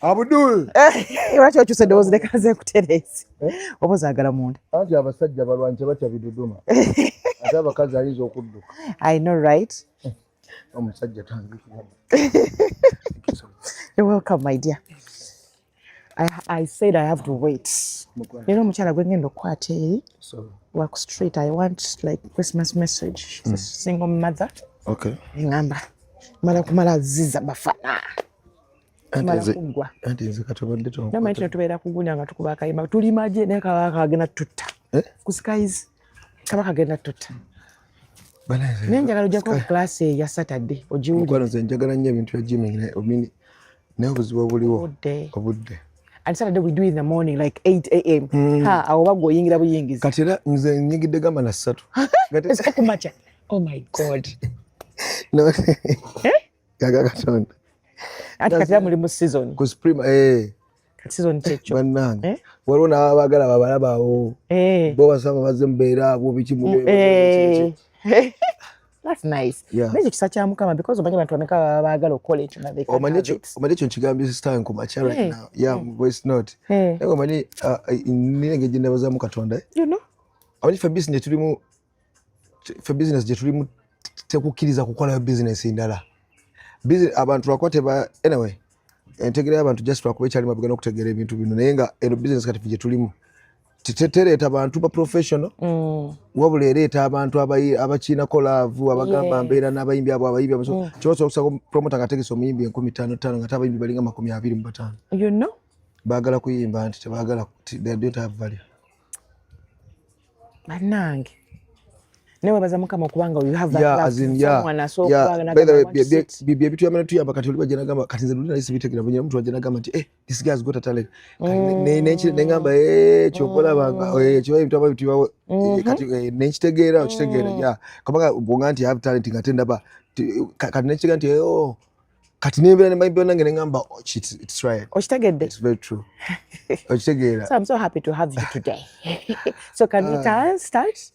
Abdul. Lwaki okyuse eddoboozi leka nze nkutereeze oba ozaagala munda. Anti abasajja balwanyi batya biduduma ate abakazi ayinza okudduka. I know right. Omusajja tanzikira. You're welcome my dear. I said I have to wait. Leero omukyala gwe ngenda okukwata eri work street. I want like Christmas message. She's a single mother. Okay. Ngamba mala kumala ziza bafana. Anti nze katobadde to. Namanyi kino tubeera kugunya nga tukuba akayimba. Tuli maje naye kabaka agenda tutta. Ku skies kabaka agenda tutta. Naye njagala ojjako class ya Saturday ogiwulire. Mukwano nze njagala nnyo ebintu bya gymming naye obuzibu obuliwo obudde. And Saturday we do it in the morning like 8 a.m. Awo bagwa oyingira buyingizi. Kati era nze nyigidde gamba na 3. Ese kumacha. Oh my God. No. Gaga Katonda. Ati kati ya muli mu season. Ku spring Kati season checho. Bannange. Waliwo n'abagala babalabaawo. Bo basaba bazze mbeera abo biki mu. That's nice. Meje kisa kya Mukama because omanyi abantu bameka baagala okukola ekyo na they can. Omanyi ekyo nkigambye this time ku macha right now. Yeah, voice note. Naye omanyi ningege gye ndabazamu Katonda. You know? Omanyi for business gye tulimu tekukkiriza kukola business endala. Abantu lwakwate ba anyway entegera abantu just lwakuba ekyali mabega n'okutegeera ebintu bino naye nga eno business kati gye tulimu tetereeta abantu ba professional wabula ereeta abantu abakiina kolaavu abagamba mbeera n'abayimbi abo abayimbi abaso kyoso okusako promoter ngategesa omuyimbi 15,000 nga abayimbi balinga 25. You know? Baagala kuyimba nti tebaagala they don't have value. Bannange newe baza Mukama okubanga you have that by the way bye bitu yamana tuyamba kati oli bajja nagamba kati nze ndina lisi bitegera banya mtu ajja nagamba nti this guy has got a talent ne ngamba kyokola banga kyo bitu ababitu kati nekitegeera okitegeera kubanga bonga nti have talent ngatenda ba kati nekiga nti kati nebera ne maybe nange ne ngamba it's right. Okitegedde? It's very true. Okitegeera. So I'm so happy to have you today. So can we start?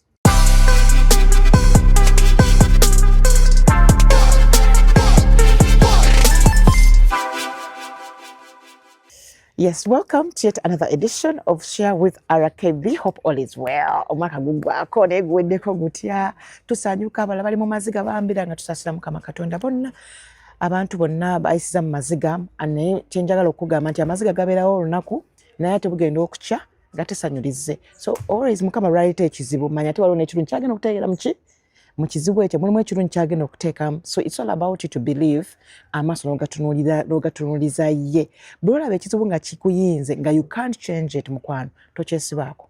Yes, welcome to yet another edition of Share with RKB. Hope all is well. Omwaka gugwako negweddeko gutya tusanyuka abala bali mu maziga bambira nga tusasira Mukama Katonda bonna abantu bonna bayisiza mu maziga ane kyenjagala okugamba nti amaziga gabeerawo olunaku naye ate bugenda okukya gatesanyulize. So always Mukama lwaleta ekizibu manya ate waliwo n'ekirungi kyagenda okuteekera mu kizibu ekyo mulimu ekirungi kyagenda okuteekamu. So it's all about you to believe amaaso n'ogatunuuliza ye. Bw'olaba ekizibu nga kikuyinze nga you can't change it mukwano tokyesibaako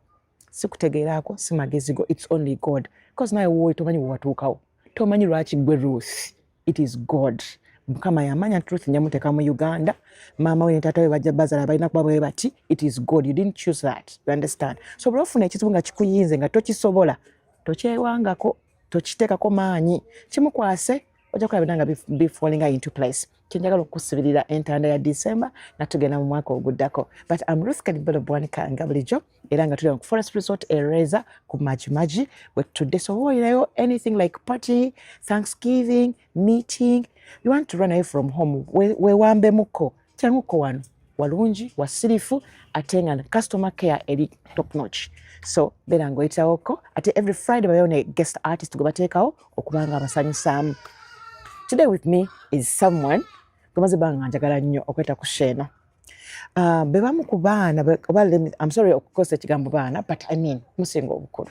si kutegeeraako si magezi go, it's only God because naye wowe tomanyi wewatuukawo tomanyi lwaki gwe Ruth. It is God. Mukama yamanya Truth nyamuteeka mu Uganda maama we ne taata we bajja bazala balina kuba bwe bati. It is God, you didn't choose that, you understand. So bw'ofuna ekizibu nga kikuyinze nga tokisobola tokyewangako tokitekako maanyi kimukwase ojja kulabira nga be falling into place. Kyenjagala okusibirira entanda ya December na tugenda mu mwaka oguddako. But I'm Ruth Kadibolo Bwanika nga bulijjo era nga tuli ku Forest Resort Ereza ku Maji with today. So what anything like party, Thanksgiving, meeting, you want to run away from home wewambe muko kyanguko wano walungi wasirifu ate nga customer care eri top notch. So beera ngoyitawoko ate every Friday bayo ne guest artist gwe bateekawo okubanga abasanyusaamu. Today with me is someone gomaze banga njagala nnyo okweta ku Sheena. Bebamu ku baana I'm sorry okukosa ekigambo baana but I mean musinga obukulu.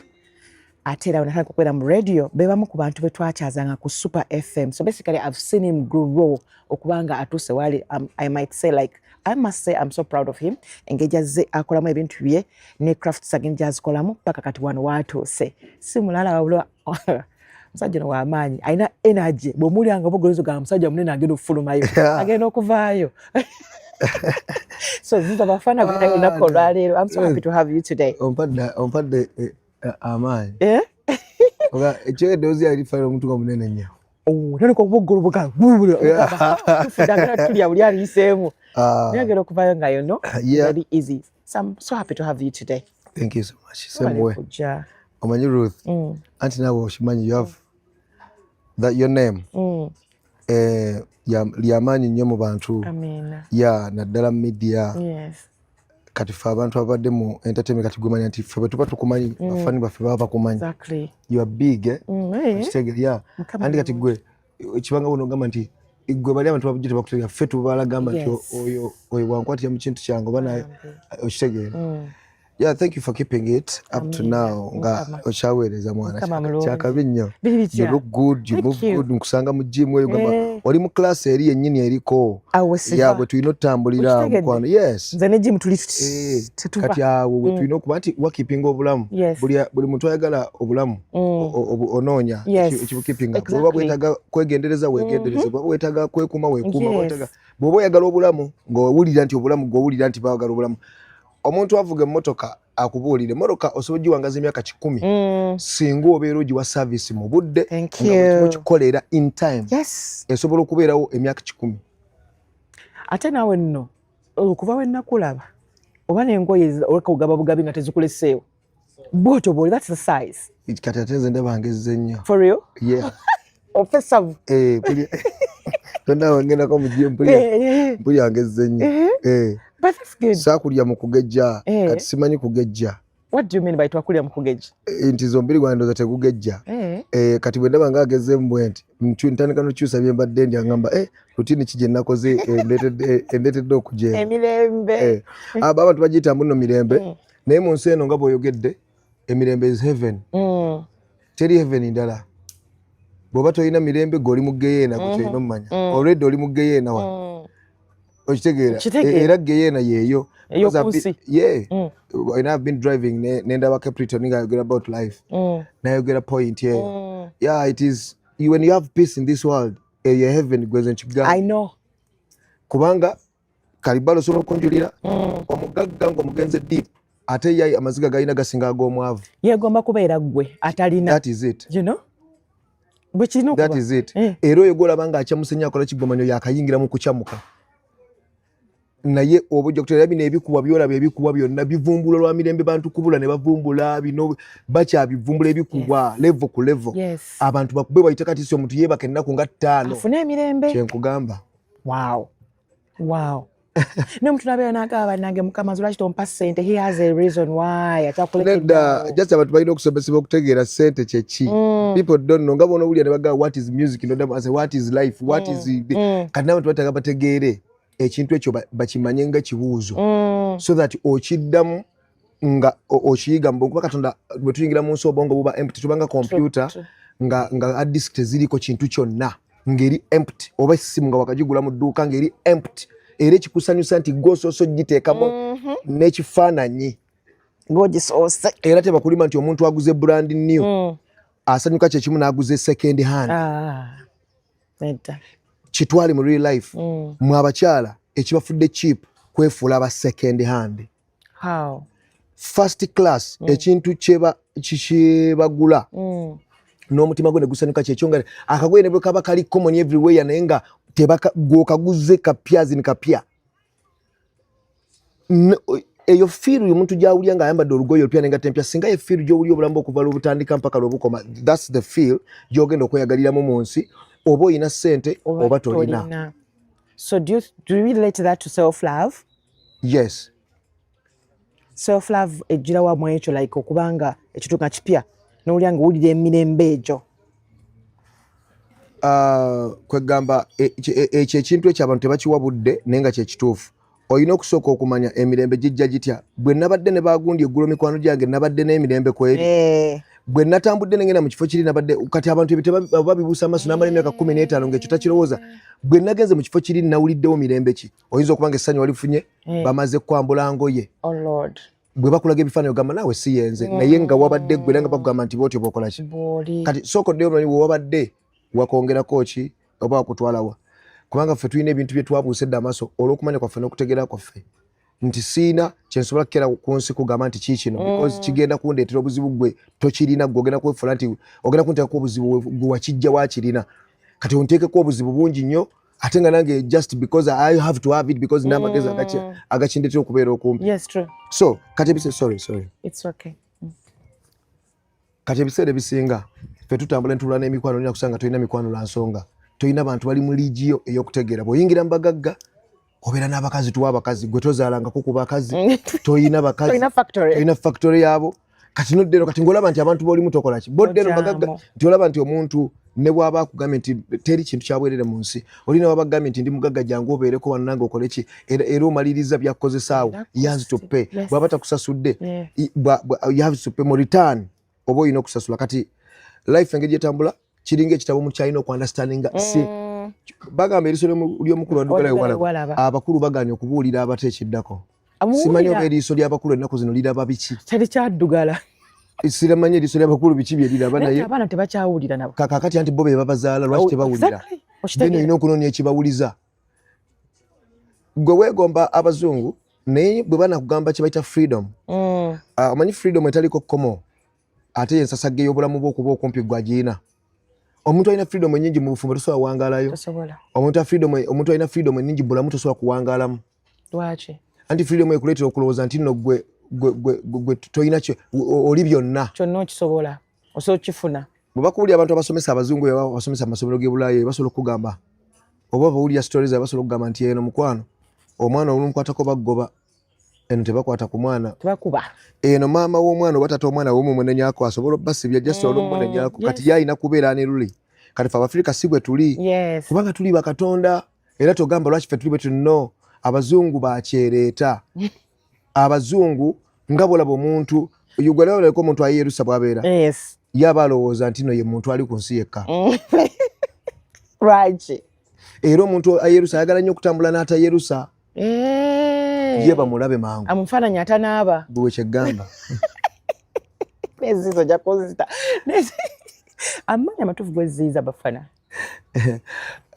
Ate era unataka kukwera mu radio bebamu ku bantu betwakyazanga ku Super FM. So basically I've seen him grow okubanga atuse wali I might say like I must say I'm so proud of him. Engage azze akolamu ebintu bye ne crafts agenja azikolamu paka kati wano watuse. Si mulala wabula musajja no w'amaanyi alina energy bw'omulyanga obugolozo ga musajja munene agenda okufulumayo agenda okuvaayo. So ziza bafana bonna olunaku olwaleero. I'm so happy to have you today. Ompadde amaanyi. Ekyo eddoozi yalifayo omuntu nga munene nnyo. Nani kwa bugulu buga tufudagala tulya buli aliseemu nagera okuvaayo nga yono very easy. So I'm so happy to have you today. Thank you so much. Same way. Omanyi Ruth, anti nawe oshimanyi you have that your name lyamaanyi nnyo mu bantu amina naddala mu media yes kati ffe abantu abadde mu entertainment kati gwemanya nti ffe bwe tuba tukumanyi bafani baffe baba bakumanyi exactly you are big kitegere andi kati gwe ekibanga buno ogamba nti gwe bali abantu babujje tebakutegera ffe tubalagamba nti oyo wankwatira mu kintu kyange oba naye okitegere thank you for keeping it up to now nga okyaweereza mwana kyakabi nnyo you look good you move good nkusanga mu gym eyo gamba oli mu class eri yennyini eriko bwe tulina otutambulira mukwano yes nze ne gym tuli kati awo bwe tulina okuba nti wakipinga obulamu buli muntu ayagala obulamu onoonya ekibukipinga bw'oba bwetaaga kwegendereza weegendereze bw'oba bwetaaga kwekuuma weekuuma bw'oba oyagala obulamu ng'owulira nti obulamu ng'owulira nti baagala obulamu omuntu avuga emmotoka akubuulire emmotoka osobola ogiwangaza emyaka 10 singa obeera ogiwa service mu budde nga kikolera in time esobola okubeerawo emyaka 10 ate naawe nno okuva we nakulaba oba n'engoye oleka ogaba bugabi nga tezikuleseewo bwotyo bwoli that's the size kati ate nze ndabangezze nnyo for real ofesavu tondawe ngendako mu gye mpuli yangezze nnyo but that's good saakulya mu kugejja kati simanyi kugejja what do you mean by twakulya mu kugejja nti zombiri gwange ndowooza tegugejja kati bwe ndaba ngaagezze mbwe nti ntandika nokyusa bye mbadde ndi agamba rutini ki gye nnakoze endeetedde okujeema emirembe abantu bagiyita nno mirembe naye mu nsi eno nga bw'oyogedde emirembe is heaven teri heaven ndala bw'oba tolina mirembe gwe oli mu geyeena gwe kyolina omumanya already oli mu geyeena wa okitegeera era geyeena yeeyo and I've been driving nendaba Capricorn ngayogera about life nayogera point it is when you have peace in this world your heaven gweze nkigamba I know kubanga kalibalo osobola okunjulira omugagga ng'omugenze deep ate ye amaziga galina gasinga ag'omwavu yeegomba kubeera gwe atalina that is it you know bwe kirina okuba that is it era oyo gwolaba ng'akyamusenya akola kigomanyo yakayingira mu kukyamuka naye oba ojja kutegeera bino ebikuba byolaba ebikuba byonna bivumbula lwa mirembe bantu kubula ne bavumbula bino bakyabivumbula ebikuba level ku level abantu bakube bayite kati si omuntu yeebaka ennaku nga 5 afune emirembe kyenkugamba wow n'omuntu nabeera n'agamba bannange mukama lwaki tompa ssente he has a reason why nedda just abantu balina okusomesebwa okutegeera ssente kyeki people don't know nga bona owulira ne bagamba what is music what is life what is kati n'abantu bataaga bategeere ekintu ekyo bakimanye nga kibuuzo so that okiddamu nga okiyiga kuba Katonda bwe tuyingira mu nsi obwongo buba empty tubanga computer nga hard disk teziriko kintu kyonna ngeri empty oba essimu nga wakagigula mu dduuka ngeri empty era ekikusanyusa nti gw'osoosa ogiteekamu n'ekifaananyi ng'ogisoose era tebakulima nti omuntu aguze brand new asanyuka kyekimu n'aguze second hand kitwale mu real life mwe abakyala ekibafudde cheap kwefuula aba second hand first class ekintu kyebagula n'omutima gwe ne gusanyuka kyekyo nga akagoye ne bwe kaba kali common everywhere naye nga gw'okaguze kapyazi ni kapya eyo fiiru omuntu gyawulya ng'ayambadde olugoye olupya nenga tempya singa ye fiiru gy'owulya obulamu okuva lwobutandika mpaka lwobukoma that's the feel gy'ogenda okweyagaliramu mu nsi oba olina ssente oba tolina. So do you relate that to self-love? Yes. Self-love ejjira wa mu ekyo like okubanga ekintu nga kipya n'owulira ng'owulira emirembe egyo kwegamba ekyo ekintu ekyo abantu tebakiwa budde naye nga kyekituufu olina okusooka okumanya emirembe gijja gitya bwe nabadde ne bagundi eggulo mikwano gyange nabadde n'emirembe kweri bwe natambudde nengenda mu kifo kiri nabadde kati abantu ebyo babibuusa amaaso n'amala emyaka 15 ng'ekyo takirowooza bwe nagenze mu kifo kiri nawuliddewo mirembe ki oyinza okuba nga essanyu walifunye bamaze kwambula ngoye bwe bakulaga ebifaananyi ogamba naawe si yenze naye nga wabadde ggwe era nga bakugamba nti bootyo bwokola ki kati sooka oddeyo omanyi bwe wabadde wakongerako ki oba wakutwalawa kubanga ffe tulina ebintu bye twabuuse dde amaaso olw'okumanya kwaffe n'okutegeera kwaffe nti siina kyensobola kukera ku nsi kugamba nti kiikino because kigenda kundeetera obuzibu gwe tokirina gwe ogenda kwefuula nti ogenda kunteekako obuzibu gwe wakijja wakirina kati onteekeko obuzibu bungi nnyo ate nga nange just because I have to have it because n'amagezi agakindeetera okubeera okumpi. Yes, true. So kati ebiseera It's okay. Kati ebiseera ebisinga ffe tutambula ntulula n'emikwano olina kusanga tolina mikwano lwa nsonga toyina abantu bali mu ligiyo ey'okutegeera bw'oyingira mu bagagga obeera n'abakazi tuwa abakazi gwe tozaalangako ku bakazi toyina bakazi toyina factory yaabo kati nodde eno kati ng'olaba nti abantu b'olimu tokola ki bodde eno bagagga nti olaba nti omuntu ne bw'aba akugambye nti teri kintu kyabwerere mu nsi oli ne wabagambye nti ndi mugagga jangu obeereko wano nange okole ki era omaliriza byakukozesaawo you have to pay bw'aba takusasudde you have to pay mu return oba olina okusasula kati life engeri gyetambula kiringa ekitabo mu kyalina okuunderstandinga si bagamba eriiso ly'omukulu waddugala abakulu bagaanye okubuulira abateekiddako simanyi oba eriiso ly'abakulu ennaku zino liraba biki kyali kyaddugala siramanyi eriiso ly'abakulu biki bye liraba naye abaana tebakyawulira nabo kakati anti bo be babazaala lwaki tebawulira then olina okunoonya ekibawuliza gwe weegomba abazungu naye bwe banakugamba kye bayita freedom omanyi freedom etaliko kkomo ate yensasagge y'obulamu bwe okuba okumpi gwagirina omuntu alina freedom ennyingi mu bufumbo tosobola kuwangaalayo omuntu alina freedom ennyingi bulamu tosobola kuwangaalamu lwaki anti freedom ekuleetera okulowooza nti nno gwe toyina oli byonna kyonna okisobola osobola okifuna bwe bakuwulira abantu abasomesa abazungu abasomesa mu masomero g'e Bulaaya basobola okukugamba oba bawulira stories basobola okugamba nti eno mukwano omwana olumukwatako baggoba eno tebakwata ku mwana tebakuba eno maama w'omwana oba tata omwana w'omumunanyako asobola obbasibya just olw'omumunanyako kati yalina kubeera ne luli kati fe Abafirika si bwe tuli kubanga tuli bakatonda era togamba lwaki ffe tuli bwe tulino abazungu bakyereeta abazungu nga bwolaba omuntu ugwalabako omuntu ayerusa bwabeera yaba alowooza nti no ye muntu ali ku nsi yekka era omuntu ayerusa ayagala nnyo okutambula n'atayerusa ye bamulabe mangu amufaananyi atanaaba bwe kyeggamba nezizo jakuzita amaanyi amatuufu gweziiza bafana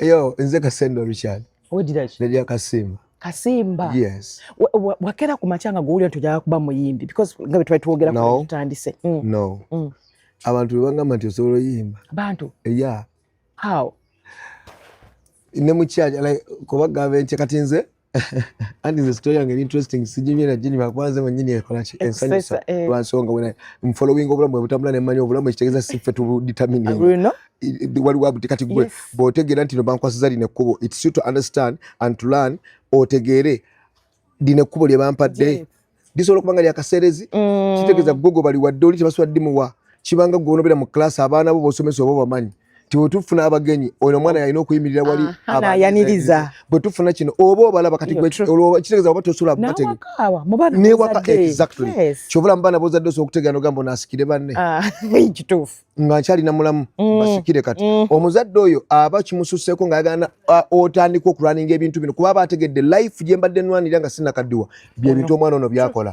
yo nze Kasendo Richard oweddiraki nedya Kasimba yes wakera ku makyanga guwulira nti ojala kuba muyimbi because nga bwe twali tuwogera ku tutandise no abantu bwe bagamba nti osobola oyimba bantu how ne mukyaja kubagamba nti kati nze anti nze story yange interesting sijimye na jini bakwanze mwenyini ekola ki ensanyusa lwansonga wena following obulamu bwe butambula ne mmanyi obulamu ekitegeeza siffe tubudetermining waliwo kati gwe bw'otegeera nti no bankwasiza lino ekkubo it's you to understand and to learn otegeere lino ekkubo lye bampadde lisobola okuba nga lyakaseerezi kitegeeza gogo bali wadde oli tebasula ddimuwa kibanga gwe onobeera mu class abaana bo b'osomesa oba bamanyi tibwetufuna abagenyi ono omwana yalina okuyimirira wali ayaniriza bwetufuna kino oba obalaba kati kitegeeza oba tosobola kubategeewaka exactly kyobulamu baana bozadde osobola okutegeera nogamba onaasikire banne kituufu nga nkyalina mulamu basikire kati omuzadde oyo aba kimususseeko ng'ayagala otandika okulwaninga ebintu bino kuba aba ategedde life gye mbadde nnwanirira nga sinnakaddiwa byebintu omwana ono byakola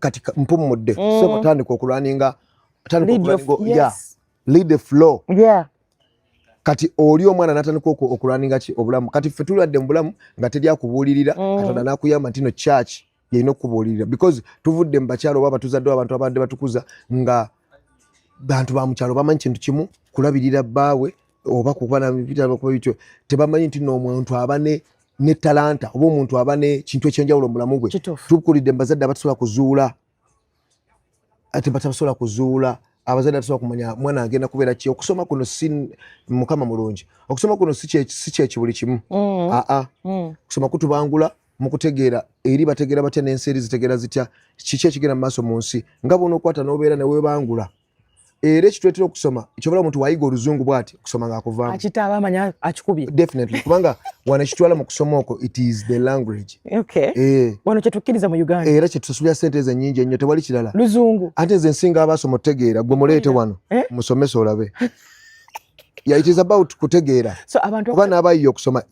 kati mpummudde so tandika okulwaninga lead the flow kati oli omwana natandika okulwaninga ki obulamu kati ffe tulwadde mu bulamu nga teri akubuulirira Katonda n'akuyamba nti no church yalina okubuulirira because tuvudde mu bakyalo oba batuzaddewo abantu abadde batukuza nga bantu ba mukyalo bamanyi kintu kimu kulabirira bbaawe oba kuba nakuba bityo tebamanyi nti n'omuntu aba ne talanta oba omuntu aba ne kintu ekyenjawulo mu bulamu bwe tukulidde mu bazadde abatasobola kuzuula ate batasobola kuzuula abazadde atasobola kumanya mwana agenda kubeera ki okusoma kuno si mukama mulungi okusoma kuno si kyeki buli kimu kusoma kutubangula mu kutegeera eri bategeera batya n'ensi eri zitegeera zitya kiki ekigenda mu maaso mu nsi nga bona okwata n'obeera ne weebangula era ekitwetera okusoma ekyobola omuntu wayiga oluzungu bw'ati okusoma ng'akuvaamu akitaaba amanya akikubye definitely kubanga wano ekitwala mu kusoma okwo it is the language wano kyetukkiriza mu Uganda era kyetusasubira sente ezo ennyingi ennyo tewali kirala luzungu ate nze nsinga abaasoma otegeera gwe muleete wano musomesa olabe it is about kutegeera kuba n'abayiye okusoma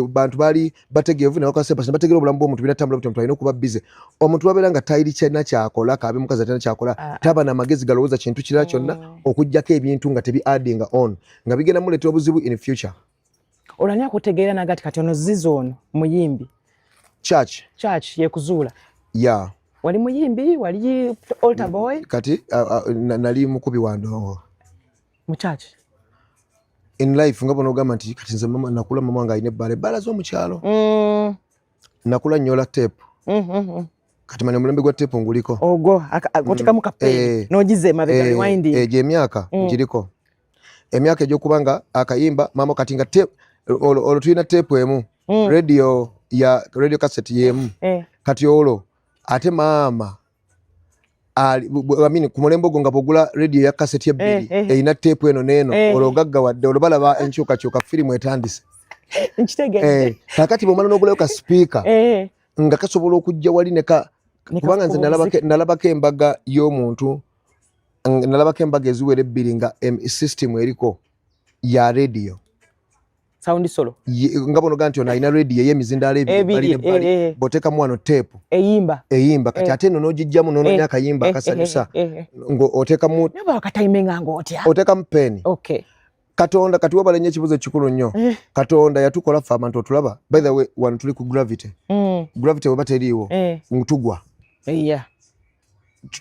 bantu baali bategeevu ne bakasepasi bategeera obulamu bw'omuntu binatambula buti omuntu alina okuba bize omuntu wabeera nga tayiri kyalina kyakola kaabe mukazi atalina kyakola taba n'amagezi galowooza kintu kirala kyonna okuggyako ebintu nga tebi adding on nga bigenda muleetera obuzibu in future olani akutegeera nagati kati ono zizo ono muyimbi church yekuzuula wali muyimbi wali altar boy kati nali mukubi wa ndongo mu church in life nga bona ogamba nti kati nze nakula mama wange alina ebbaala z'omukyalo nakula nnyola tape kati manya omulembe gwa tape nguliko ogwo otekamu kapeeni n'ogiza emabega rewinding egyo emyaka giriko emyaka egy'okubanga akayimba mama kati nga tape olwo tulina tape emu radio cassette yemu kati olwo ate mama ku mulembe ogwo nga bwogula radio ya cassette ebbiri eyina tape eno neeno olwo gaggawadde olwo balaba enkyukakyuka firimu etandise kakati bwomala n'ogulayo ka speaker nga kasobola okujja wali kubanga nze nalabako embaga y'omuntu nalabako embaga eziwera ebbiri nga system eriko ya radio sound solo nga bonoga nti ono alina radio ey'emizindaalo ebiri bw'oteekamu wano tape eyimba kati ate eno n'ogijjamu n'onoonya akayimba akasanyusa ng'oteekamu oteekamu peeni Katonda kati wabala nnyo ekibuzo ekikulu nnyo Katonda yatukola ffe abantu otulaba by the way wano tuli ku gravity weba teriiwo tugwa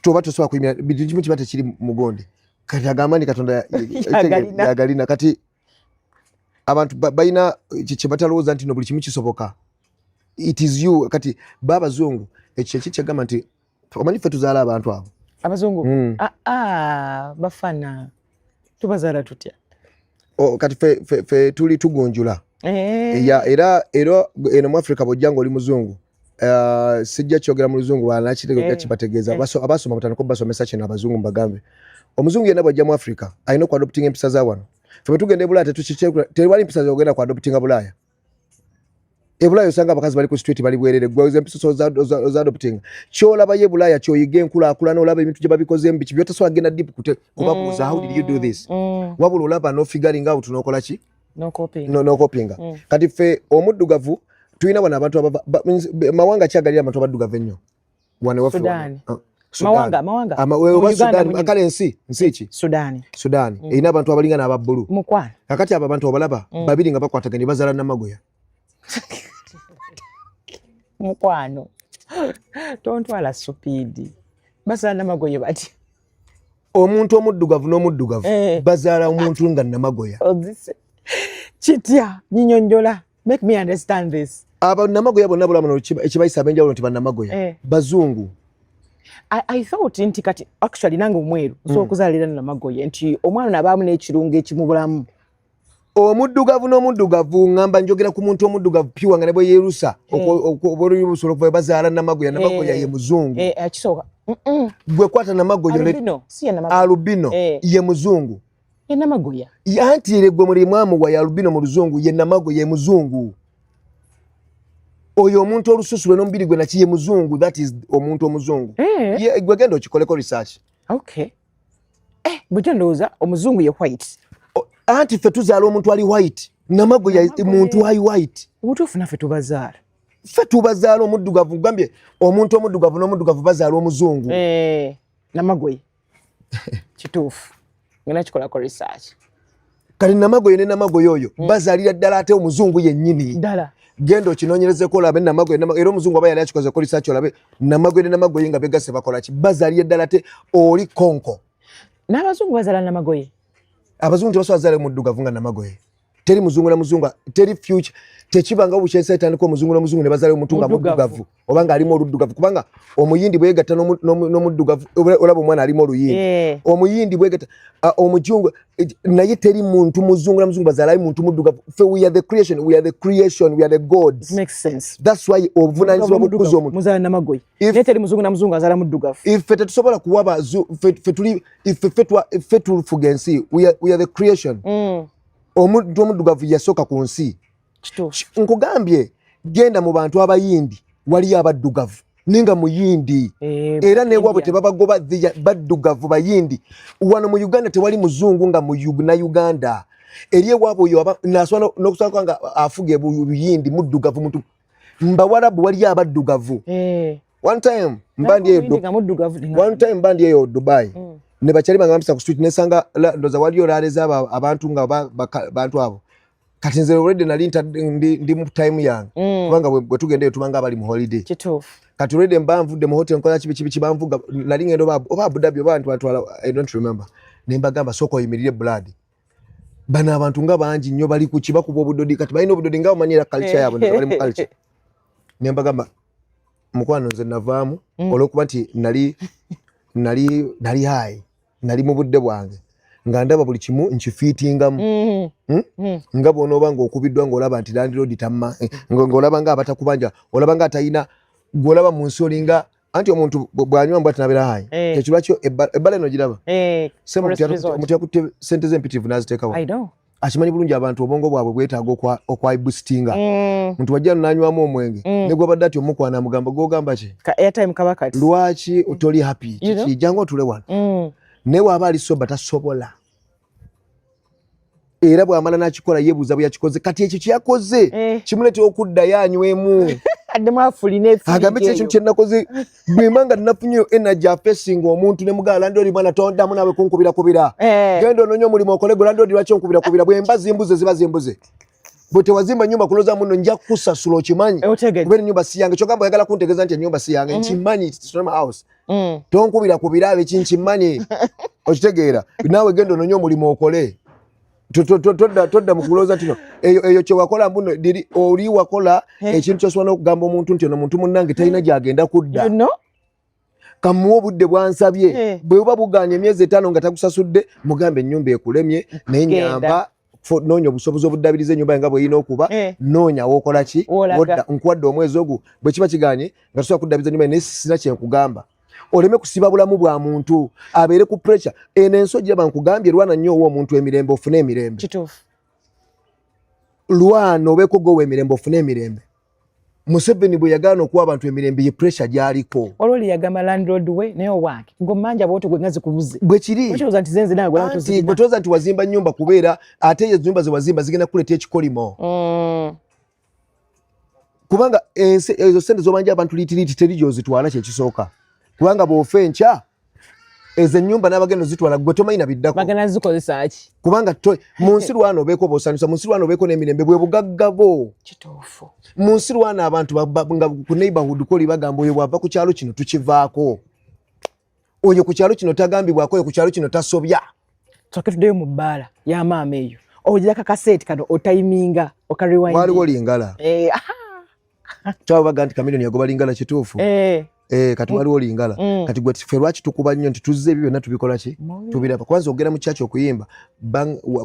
toba tosobola kuyimira bintu kimu kiba tekiri mugonde kati agamba nti Katonda yagalina kati abantu balina kye batalowooza nti no buli kimu kisoboka it is you kati babazungu ekyo kikyagamba nti omanyi ffe tuzaala abantu abo abazungu bafana tubazaala tutya kati fe tuli tugunjula era eno mu Africa bw'ojja ng'oli muzungu sijja kyogera mu luzungu banakitegeeza kibategeeza abasoma batandika basomesa kino abazungu mbagambe omuzungu yenna bw'ajja mu Africa alina ku adopting empisa za wano fe bwe tugenda e Bulaaya tewali empisa z'ogenda ku adoptinga Bulaaya e Bulaaya osanga abakazi bali ku street bali bwerere gwe empisa za adopting kyolaba ye Bulaaya kyoyiga enkulaakulana olaba ebintu gye babikozeemu biki byotasobola genda deep kubabuuza how did you do this wabula olaba no figuring out n'okola ki n'okopinga kati ffe omuddugavu tulina wano abantu mawanga kyagalira abantu abaddugavu ennyo wane waffe mawanga kale ensi ki Sudan erina abantu abalinga n'ababbulu kakati abo abantu obalaba babiri nga bakwataganye bazaala namagoya mukwano tontwala supiidi bazaala namagoya bati omuntu omuddugavu n'omuddugavu bazaala omuntu nga namagoya kitya nyinyonjola make me understand this aba namagoya bonna bulamu ekibayisa ab'enjawulo nti bannamagoya bazungu I thought nti kati actually nange omweru so okuzaalira namagoya nti omwana nabaamu n'ekirungo ekimubulamu omuddugavu n'omuddugavu ngamba njogera ku muntu omuddugavu piwa nga ne bwe yeerusa obusobola okuva bazaala namagoya ye muzungu akisooka gwe kwata namagoya alubino ye muzungu ye namagoya anti ere gwe muli mwamuwa ye alubino mu luzungu ye namagoya ye muzungu oyo omuntu olususu lwe n'omubiri gwe naki ye muzungu that is omuntu omuzungu gwe genda okikoleko research bwe ndowooza omuzungu ye white anti ffe tuzaala omuntu ali white namagoya muntu ali white obutuufu naffe tubazaala ffe tubazaala omuddugavu gambye omuntu omuddugavu n'omuddugavu bazaala omuzungu namagoya kituufu ngena kikolako research kali namagoya ne namagoya oyo bazaalira ddala ate omuzungu yennyini ddala genda okinoonyerezeko olabe namagoya era omuzungu aba yali akikozeko research olabe namagoya ne namagoya nga begase bakola ki bazaalira ddala ate oli konko n'abazungu bazaala namagoya abazungu tebasobola zaala omuddugavu nga namagoya teri muzungu na muzungu teri future tekibanga bukyesa etandika omuzungu n'omuzungu ne bazaala omuntu nga muddugavu oba nga alimu oluddugavu kubanga omuyindi bwegatta n'omuddugavu olaba omwana alimu oluyindi omuyindi bwegatta omujungu naye teri muntu muzungu na muzungu bazaalayo muntu muddugavu we are the creation we are the gods makes sense that's why obuvunaanyizibwa bw'okukuza omuntu muzaala namagoya naye teri muzungu na muzungu azaala muddugavu iffe tetusobola kuwa ffe tufuga ensi we are the creation omuntu omuddugavu yasooka ku nsi nkugambye genda mu bantu abayindi waliyo abaddugavu ninga muyindi era newaabwe tebabagoba baddugavu bayindi wano mu Uganda tewali muzungu nga mu Uganda eri ewaabwe oyo nasobola n'okusanga nga afuga buyindi muddugavu muntu mbawarabu waliyo abaddugavu one time mbandi eyo Dubai ne bakyali bangambisa ku street nesanga ndoza waliyo laaleza abantu nga bantu abo kati nze already nali ndi mu time yange kubanga bwe tugendeyo tubanga abali mu holiday kituufu kati already mbanvudde mu hotel nkola kibi banvuga nali ngendo oba Abu Dhabi oba antwala I don't remember ne mbagamba soko yimirire blood bana abantu nga bangi nnyo bali ku kibakuba obudodi kati balina obudodi nga omanyira culture yabo ne bali mu culture ne mbagamba mukwano nze navaamu olwokuba nti nali high nali mu budde bwange nga ndaba buli kimu nkifiitingamu nga bw'onooba ng'okubiddwa ng'olaba nti landlord tamma ng'olaba nga abatakubanja olaba nga atayina gw'olaba mu nsi olinga anti omuntu bw'anywa mbwa tanabeera hayi ekyo lwakyo ebbala eno giraba omuntu yakutte ssente z'empitirivu n'aziteekawo akimanyi bulungi abantu obwongo bwabwe bwetaaga okwaibustinga muntu wajja n'anywamu omwenge ne gwabadde ati omukwana amugamba gw'ogamba ki lwaki toli happy kiki jangu otule wano naye waba ali soba tasobola era bw'amala n'akikola yeebuuza bwe yakikoze kati ekyo kyeyakoze kimuleetera okuddayo anywemu agambe kyekyo kyenakoze bwemba nga nnafunyeyo energy afesinga omuntu ne mugala landlord mwana tondamu naawe kunkubira genda ononye omulimu okole gwe landlord lwaki onkubira bwemba zimbuze ziba zimbuze bwe tewazimba nyumba kuloza muno nja kukusasula okimanyi kubeera ennyumba si yange kyogamba oyagala kuntegeeza nti ennyumba si yange nkimanyi it's not my house tonkubira abe kinkimanyi okitegeera naawe genda ononye omulimu okole todda mukulooza tino eyo kyewakola mbuno oli wakola ekintu kyosobola n'okugamba omuntu nti ono muntu munnange talina gyagenda kudda kamuwa obudde bwansabye bwe buba bugaanye emyezi 5 nga tagusasudde mugambe ennyumba ekulemye naye nyamba noonya obusobozi obuddabiriza ennyumba nga bweyina okuba noonya wookola ki nkuwadde omwezi ogwo bwe kiba kigaanye nga tosobola kuddabiriza ennyumba naye sisina kyenkugamba oleme kusiba bulamu bwa muntu abeere ku pressure eno ensi ogiraba nkugambye lwana nnyo owa omuntu emirembe ofune emirembe kituufu lwana obeeko gwowa emirembe ofune emirembe Museveni bwe yagaana okuwa abantu emirembe ye pressure gy'aliko olwoli yagamba landlord we naye owange ng'ommanja bw'otyo gwe nga zikubuze bwe kiri okirowooza nti zenze nawe bwe tolowooza nti wazimba nnyumba kubeera ate ezo nnyumba ze wazimba zigenda kuleeta ekikolimo kubanga ezo sente z'obanja abantu liitiriiti teri gy'ozitwala kyekisooka kubanga bw'ofa enkya ezo ennyumba n'abagenda ozitwala gwe tomanyi na biddako bagenda zikozesa ki kubanga mu nsi lwana obeeko b'osanyusa mu nsi lwana obeeko n'emirembe bwe bugagga bo kituufu mu nsi lwana abantu nga ku neighborhood koli bagamba oyo bw'ava ku kyalo kino tukivaako oyo ku kyalo kino tagambibwako oyo ku kyalo kino tasobya soke tuddeyo mu bbaala ya maama eyo ogira kakaseeti kano otayiminga okariwayini waliwo lingala kyabo baga nti kamilioni yagoba lingala kituufu kati waliwo lingala kati gwe ffe lwaki tukuba nnyo nti tuzze ebyo byonna tubikola ki tubiraba kwanza ogenda mu kyaki okuyimba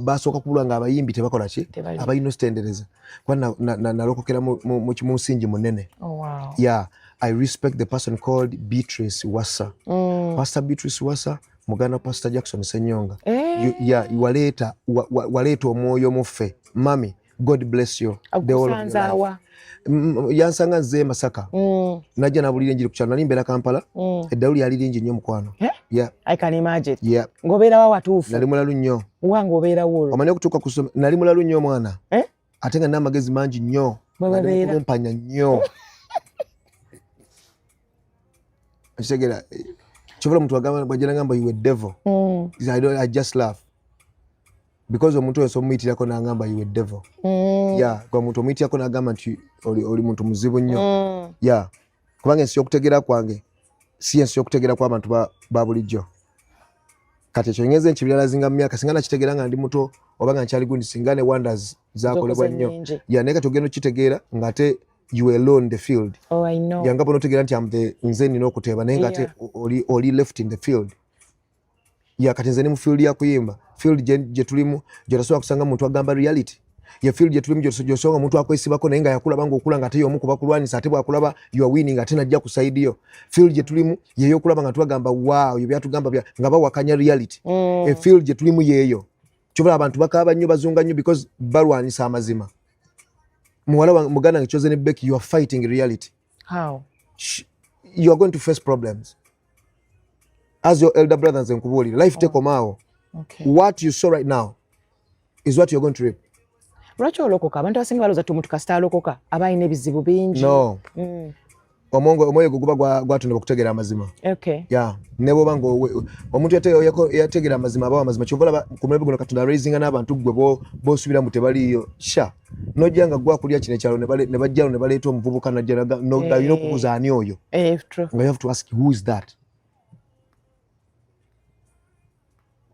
basooka kubulwa nga abayimbi tebakola ki abalina ositendereza kuba nalokokera mu musingi munene I respect the person called Beatrice Wassa Pastor Beatrice Wassa muganda Pastor Jackson Senyonga waleeta omwoyo muffe mami God bless you the whole of your life yansanga nze Masaka najja nabulira enjiri ku kyalo nali mbeera Kampala eddalu lyali lingi nnyo mukwano I can imagine ng'obeera wa watuufu nali mulalu nnyo wange obeerawo olwo omanyi okutuuka ku ssomero nali mulalu nnyo omwana ate nga nina amagezi mangi nnyo nalimumpanya nnyo okitegeera kyobola omuntu bwajja nagamba you a devil I just laugh because omuntu oyo somuyitirirako n'agamba you a devil kwa muntu omuyitirirako n'agamba nti oli muntu muzibu nnyo kubanga ensi y'okutegeera kwange si ensi y'okutegeera kw'abantu ba bulijjo kati ekyo ngeze nkibiralazinga mu myaka singa nakitegeera nga ndi muto oba nga nkyali gundi singa ne wonders zakolebwa nnyo naye kati ogenda okitegeera ng'ate you alone in the field yanga bona otegeera nti nze nina okuteeba naye ng'ate oli left in the field kati nze ni mu field ya kuyimba field gye tulimu gy'otasobola kusanga muntu agamba reality ye field gye tulimu gy'osonga omuntu akwesibako naye nga yakulaba ng'okula nga ate y'omu kubakulwanisa ate bwakulaba you are winning ate najja ku side yo field gye tulimu yeyokulaba nga tubagamba wow ebyo byatugamba nga bawakanya reality field gye tulimu yeeyo kyobola abantu bakaba nnyo bazunga nnyo because balwanisa amazima muwala muganda ngechoze ne Becky you are fighting reality how you are going to face problems as your elder brothers nkubulira life take omao what you saw right now is what you're going to reap lwaki olokoka abantu abasinga balooza ti omuntu kasita alokoka aba alina ebizibu bingi no omwoyo guba gwatondebwa okutegeera amazima ne bwoba nga omuntu yategeera amazima abawo amazima kyovalaba ku mulembe guno Katonda raisinga n'abantu gwe b'osuubira mu tebaliyo nojja nga gwakulya kino ekyalo ne bajjalo ne baleeta omuvubuka nalina okubuuza ani oyo nga you have to ask who is that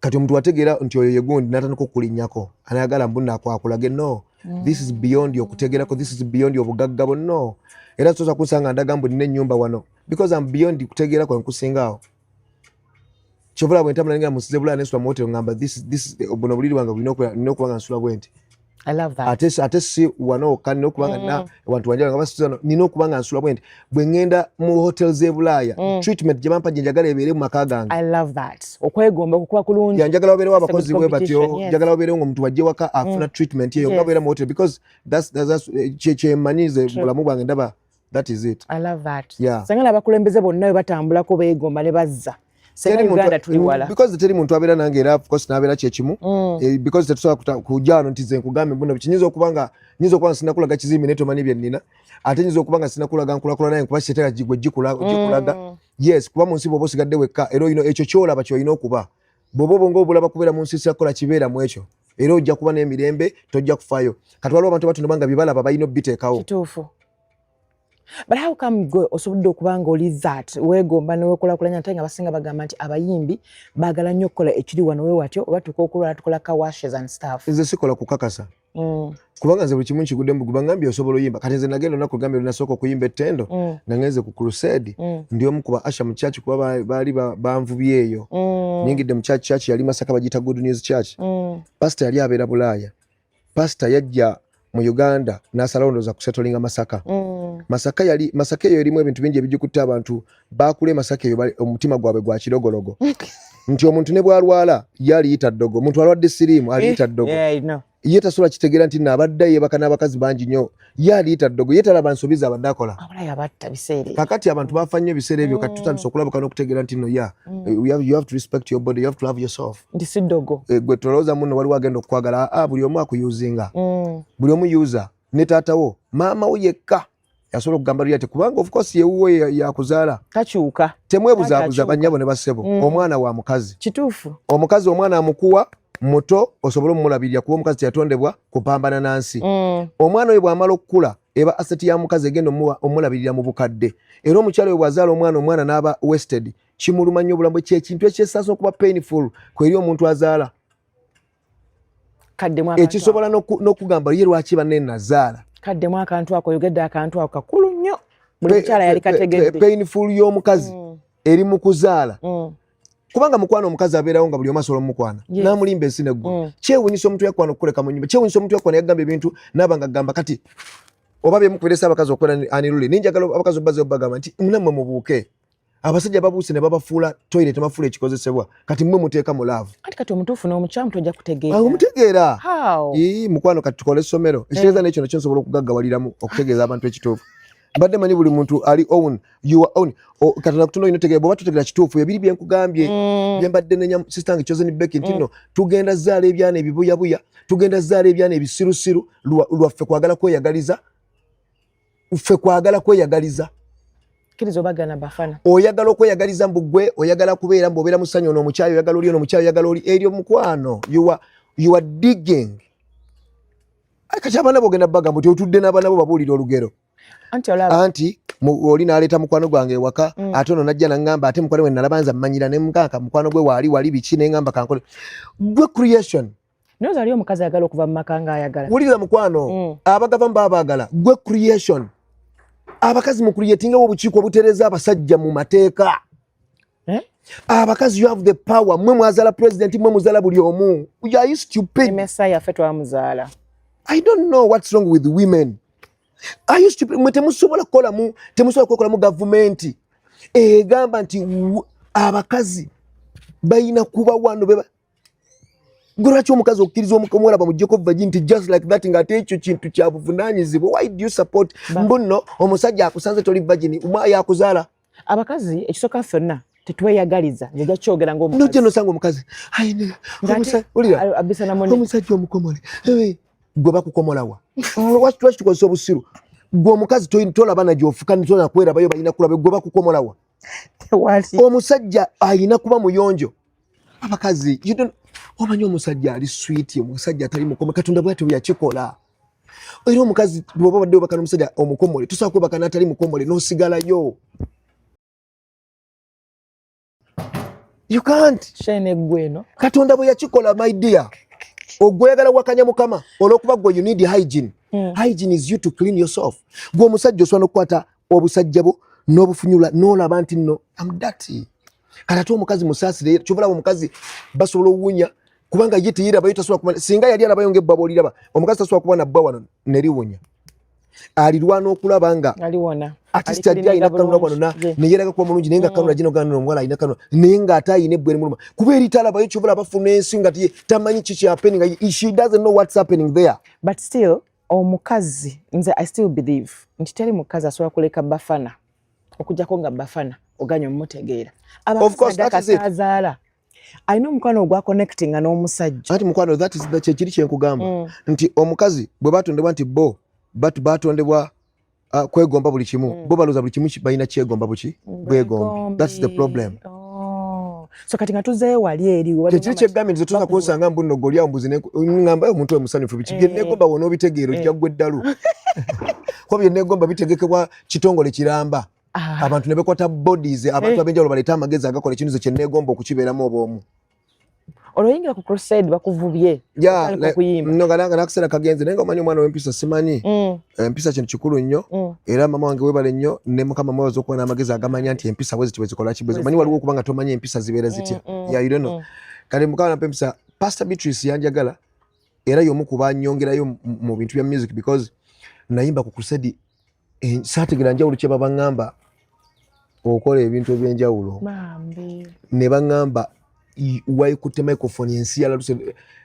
kati omuntu wategeera nti oyo yegundi n'atandika okulinnyako anayagala mbunna akwakulage no this is beyond okutegeerako this is beyond obugagga no era sosa kusanga ndaga mbu nina ennyumba wano because I'm beyond kutegeera kwa nkusingaawo Chovola bwentambula nga musizebula neswa mu hotel ngamba this obuno buliri wanga bulino kubanga nsula bwenti. I love that. Ate si wano kan no kubanga na wantu wanja nga basizano nino kubanga nsula bwenti bwe ngenda mu hotels e Bulaya treatment gye bampa njagala ebere mu makaga. I love that. Okwegomba kukuba kulungi. Njagala obere wabakozi bwe batyo njagala obere ngo muntu wajje waka afuna treatment yeyo ngabera mu hotel because that's che manize bulamu bwange ndaba. That is it. I love that. Yeah. Sangala abakulembeze bonna batambula ko beegomba ne bazza. Uganda tuli wala. Because teri muntu abera nange era of course nabera kyekimu. Because tetusobola kujano ntize nkugambe mbuno bikinyizo okubanga nyizo kwa sinakulaga kizimi neto mani byenina. Ate nyizo okubanga sinakulaga nkula naye kuba kitera jikulaga. Yes, kuba munsi bobo sigadde wekka ero ino ekyo kyola bakyo ino kuba. Bobo bongo obulaba kubera munsi syakola kibeera mu ekyo. Ero ojja kuba n'emirembe tojja kufayo. Katwalo abantu batu ndabanga bibala baba ino bitekawo. Kituufu. But how come go osobudde okubanga oli that weegomba ne wekulakulanya ate nga basinga bagamba nti abayimbi baagala nnyo okukola ekiri wano we watyo oba tukokulwala tukola ka washes and stuff. Nze sikola kukakasa. Kubanga nze buli kimu nkigudde mu gubangambye osobola oyimba kati nze nagenda olunaku gambye lunasooka okuyimba ettendo nga ngenze ku crusade ndi omu kuba Asha mu church kuba baali banvubye eyo nyingidde mu church yali Masaka bagita Good News Church. Pastor yali abeera Bulaaya. Pastor yajja mu Uganda n'asalondoza kusettlinga Masaka. Masaka eyo erimu ebintu bingi ebijjukutta abantu baakule Masaka eyo omutima gwabwe gwa kirogologo. Nti omuntu ne bwalwala yali yita ddogo, omuntu alwadde siriimu aliyita ddogo. Ye tasobola kitegeera nti nabadde yeebaka n'abakazi bangi nnyo yali yita ddogo ye talaba nsobiza abadde akola. Kakati abantu bafa nnyo ebiseera ebyo kati tutandise okulabuka n'okutegeera nti no you have to respect your body, you have to love yourself. Ndi si ddogo. Gwe tolowooza muno waliwo agenda okukwagala buli omu akuyuzinga. Buli omu yuza ne taatawo maama wo yekka yasobola okugamba luli ati kubanga of course yewuwe yakuzaala takyuka temwebuzaabuza bannyabo ne bassebo omwana wa mukazi kituufu omukazi omwana amukuwa muto osobola omulabirira kuba omukazi teyatondebwa kupambana nansi omwana oyo bw'amala okukula eba aseti ya mukazi egenda omulabirira mu bukadde era omukyalo oyo bw'azaala omwana n'aba wasted kimuluma nnyo obulamu bwe kyekintu ekyesaasa okuba painful kweri omuntu azaala ekisobola n'okugamba ye lwaki banne nazaala kaddemu akantu ako yogedde akantu ako kakulu nnyo buli mukyala yali kategedde painful y'omukazi eri mu kuzaala kubanga mukwano omukazi abeerawo nga buli omu asobola omukwana n'amulimba ensi neggulu kyewuunyisa omuntu yakwano okukuleka mu nnyumba kyewuunyisa omuntu yakwano yagamba ebintu n'abanga agamba kati oba byemukubiresa abakazi okukola anirule ninjagala abakazi obbaze obbagamba nti munammwe mubuuke abasajja babuuse ne babafuula toilet bafuula ekikozesebwa kati mmwe muteeka mu laavu kati omutuufu n'omukyamu tojja kutegeera omutegeera mukwano kati tukole essomero ekitegeeza n'ekyo nakyo nsobola okugaggawaliramu okutegeeza abantu ekituufu mbadde manyi buli muntu ali own you are own katonda kutonda olina otegeera bw'oba totegeera kituufu ebiri bye nkugambye bye mbadde nenya sistange Chosen Becky nti nno tugenda zaala ebyana ebibuyabuya tugenda zaala ebyana ebisirusiru lwaffe kwagala kweyagaliza ffe kwagala kweyagaliza kirizo bagana bafana oyagala okweyagaliza mbugwe oyagala kubeera mbobeera musanyo n'omukyayo oyagala oli n'omukyayo oyagala oli eri omukwano you are digging kati abaana bogenda bagamba nti otudde n'abaana bo babuulira olugero anti oli n'aleeta mukwano gwange ewaka ate ono najja naŋŋamba ate mukwano we nalabanza mmanyira ne mugamba mukwano gwe wali biki ne ŋŋamba kankole gwe creation noza ali omukazi ayagala okuva mu maka ng'ayagala wuliriza mukwano abagavamu babaagala gwe creation abakazi mu creatinga obukiiko obutereza abasajja mu mateeka abakazi you have the power mmwe mwazaala president mmwe muzaala buli omu are you stupid Messiah ffe twamuzaala I don't know what's wrong with women are you stupid mwe temusobola kukolamu gavumenti egamba nti abakazi bayina kuba wano lwaki omukazi okukkiriza omuwala bamugyeko virginity just like that ng'ate ekyo kintu kya buvunaanyizibwa why do you support mbuno omusajja akusanze toli virgin yakuzaala abakazi ekisooka ffenna tetweyagaliza nze jja kyogera ng'omukazi nojja nosanga omukazi omusajja omukomole gwe bakukomolawa lwaki tukozesa obusiru gwe omukazi tolaba na gyofuka tolina kwerabayo balina kulaba gwe bakukomolawa omusajja ayina kuba muyonjo abakazi omanyi omusajja ali sweet omusajja atali mukome katonda bw'atyo yakikola era omukazi bw'oba badde obaka n'omusajja omukomole tosobola kwebaka n'atali mukomole n'osigalayo you can't shene gweno katonda bwe yakikola my dear ogweyagala wakanya mukama olw'okuba gwe you need hygiene hygiene is you to clean yourself gwe omusajja osobola n'okukwata obusajja bwo n'obufunyula n'olaba nti nno I'm dirty Kati omukazi musaasire kyobala omukazi basobola owunya kubanga ye teyiraba tasobola kumanya singa yali alaba yonge babo liraba omukazi tasobola kuba na bba wano neriwunya alirwana okulaba nga aliwona artist ajja ina kanula wano ne yeraga kwa mulungi nenga kanula jino gano omwala ina kanula nenga atayine bwe muluma kuba eri talaba yo kyobala bafuna ensi nga tamanyi kiki happening she doesn't know what's happening there but still omukazi nze I still believe nti teri mukazi asobola kuleka bafana okujjako nga bafana oganya omutegeera abakazaala alina omukwano ogwa connecting n'omusajja ati mukwano that is the kyekiri kyenkugamba nti omukazi bwe batondebwa nti bo batondebwa kwegomba buli kimu bo baluza buli kimu balina kyegomba buki bwegomba that's the problem so kati nga tuzeeyo wali eri kyekiri kyegambe nti tuza kuosanga mbuno goli awo mbuzi ngamba omuntu omusanifu biki byenegomba wona obitegeero kyagwe ddalu ko byenegomba bitegekebwa kitongole kiramba abantu ne bekwata bodies abantu abenjalo baleta amagezi agakola ekintu kyenegomba okukibeeramu obwomu oloyingira ku crusade bakuvubye no galanga nakisera kagenze nenga omanyi omwana w'empisa simanyi empisa kintu kikulu nnyo era mama wange webale nnyo ne mukama mwazo okuba n'amagezi agamanya nti empisa bwezi tibezikola kibwezi manyi waliwo okubanga tomanyi empisa zibeera zitya you don't know kale mukama na empisa Pastor Beatrice yanjagala era y'omu kuba nyongerayo mu bintu bya music because nayimba ku crusade saategera njawulo kye babangamba okola ebintu ebyenjawulo ne bangamba waikutte microphone yensi yala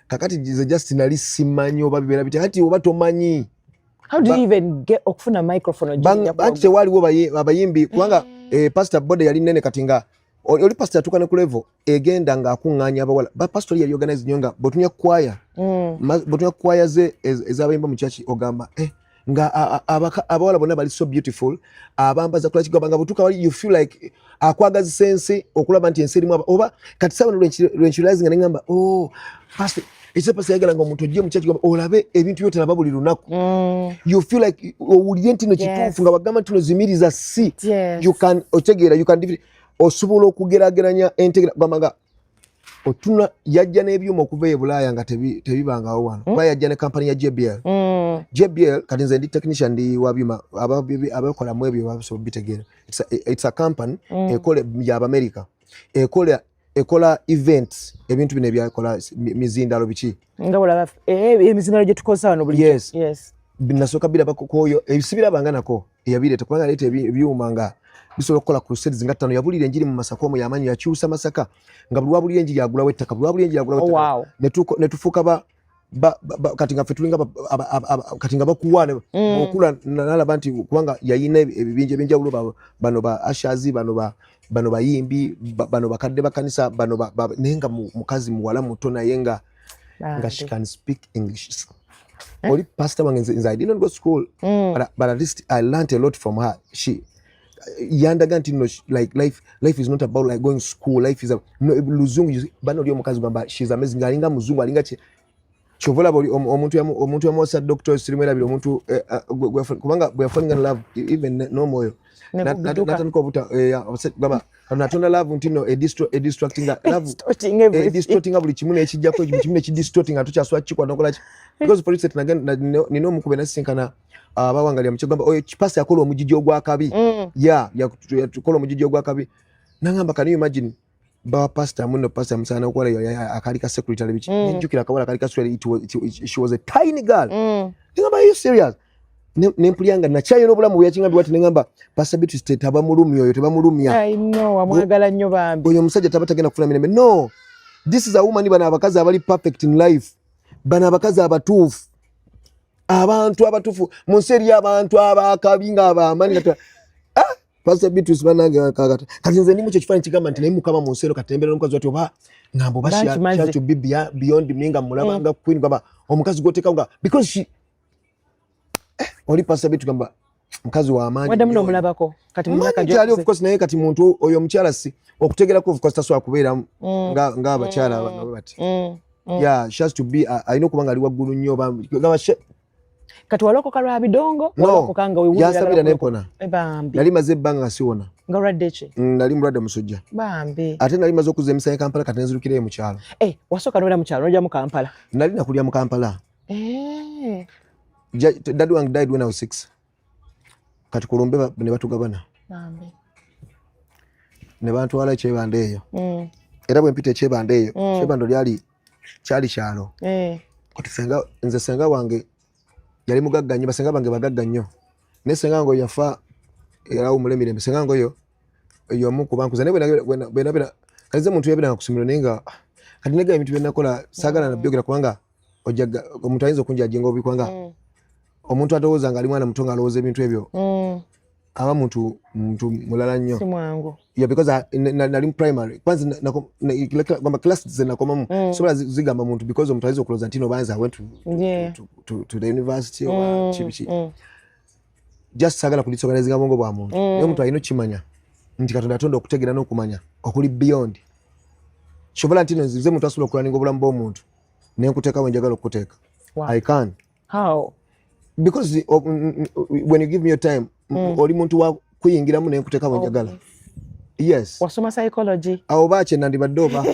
kakati jize just nali simanyi oba bibera biti ati oba tomanyi how do you even get okufuna microphone ojinya kwa ati waliwo abayimbi kubanga pastor bode yali nene katinga oli pastor tukane ku level egenda nga akunganya abawala ba pastor yali organize nyonga botunya choir botunya choir ze ezabayimba mu church ogamba nga abawala bonna bali so beautiful abambaza kula kigamba nga butuka wali you feel like akwagaza sense okulaba nti ensi erimu oba kati sawa lwenchulizing nga ngamba pastor ese pastor yagala nga omuntu ojje mu church gamba olabe ebintu byote naba buli lunaku you feel like owulire ntino kituufu nga bagamba ntino zimiriza si you can otegeera you can osobola okugerageranya entegera gamba otuna yajja n'ebyuma okuva e Bulaaya nga tebibangawo wano kuba yajja ne kampani ya JBL kati nze ndi technician ndi wabyuma abakola mu ebyo basobola bitegeera it's a company ekola ya America ekola events ebintu bino ebyakola mizindalo biki ngabula emizindalo gye tukoza wano buli yes binasoka bila bakoyo ebisibira banganako yabireta kubanga leta ebyuma nga bisobola okukola crusades nga ttano yabulira enjiri mu Masaka omu yamanyi yakyusa Masaka nga buli wabulira enjiri yagulawo ettaka buli wabulira enjiri yagulawo ettaka netufuuka kati nga ffe tulinga kati nga bakuwane okula nalaba nti kubanga yayina ebibinja ebyenjawulo bano ba ashazi bano bayimbi bano bakadde bakanisa bano nenga mukazi muwala muto naye nga she can speak English oli pastor wange nze I didn't go to school but at least I learned a lot from her she yandaga nti no like life is not about like going to school life is no luzungu bano lyo mukazi gamba she's amazing alinga muzungu alinga chovola boli omuntu yamosa doctor sirimera bili omuntu kubanga we are falling in love even no moyo nataniko buta gamba natonda love ntino distracting love distorting buli kimu ekijjako kimu ekidistorting atukyaswa kikwa nokola because for instance nino mukube nasinkana abawangalia mukigamba oyo kipasa yakola omujiji ogwakabi yakola omujiji ogwakabi nangamba can you imagine ba pastor muno pastor musana okola akalika secretary biki njukira akawala akalika secretary she was a tiny girl ngamba are you serious nempuliyanga nachayo n'obulamu bweyakingambye bwati nengamba pastor Beatrice tabamulumya oyo tebamulumya I know amwagala nnyo bambi oyo omusajja tabatagenda kufuna mirembe no this is a woman bana abakazi abali perfect in life bana abakazi abatuufu abantu abatuufu mu nsi eri abantu abakabi nga abamanyi kata pastor Beatrice banange kakata kati nze ndi mu kyo kifaananyi kigamba nti naye mukama mu nsi ero katembera n'omukazi wati oba ngambo basha to be beyond me nga mulaba nga queen kwamba omukazi goteka nga because she oli pastor Beatrice gamba mukazi wa amaanyi wada muno mulabako kati mwaka njo of course naye kati muntu oyo mukyala si okutegera ko of course taswa kubeera nga abakyala abano bati she has to be I know kubanga ali waggulu nnyo gamba kati walokoka lwa bidongo walokoka nga wewulira yasabira nepona bambi nali maze ebbanga siwona nga olwadde ki nali mulwadde musujja bambi ate nali maze okuza emisaya Kampala kati nenzirukirayo mu kyalo wasooka nolya mu kyalo nojja mu Kampala nali nakulya mu Kampala Daddy wange died when I was 6 kati kulumbe ne batugabana ne bantwala Kyebando eyo era bwe mpita Kyebando eyo Kyebando kyali kyalo kati senga wange yali mugagga nnyo basenga bange bagagga nnyo ne senga ngo yafa era umulemirembe senga ngo yo omu ku bankuza ne bwe kaze muntu yabira kusumira nenga kati nega ebintu byenakola sagala na byogera kubanga ojaga omuntu ayinza okunja ajenga obikwanga omuntu atowooza nga ali mwana muto nga alowooza ebintu ebyo aba muntu mulala nnyo si mwangu because nali primary kwanza kwamba class zinakomamu sobola zigamba muntu because omuntu ayinza okulowooza ntino banza went to the university or chibichi just sagala kulisoganyiza bongo bwa muntu naye omuntu alina okimanya nti Katonda atonda okutegeera n'okumanya okuli beyond shobola ntino nzize muntu asobola okulaninga obulamu bw'omuntu nenkuteeka wenjagala okuteeka I can. How? Because when you give me your time oli muntu wa kuyingiramu nenkuteeka wenjagala. Yes. Wasoma psychology. Awo bache nandibadde oba.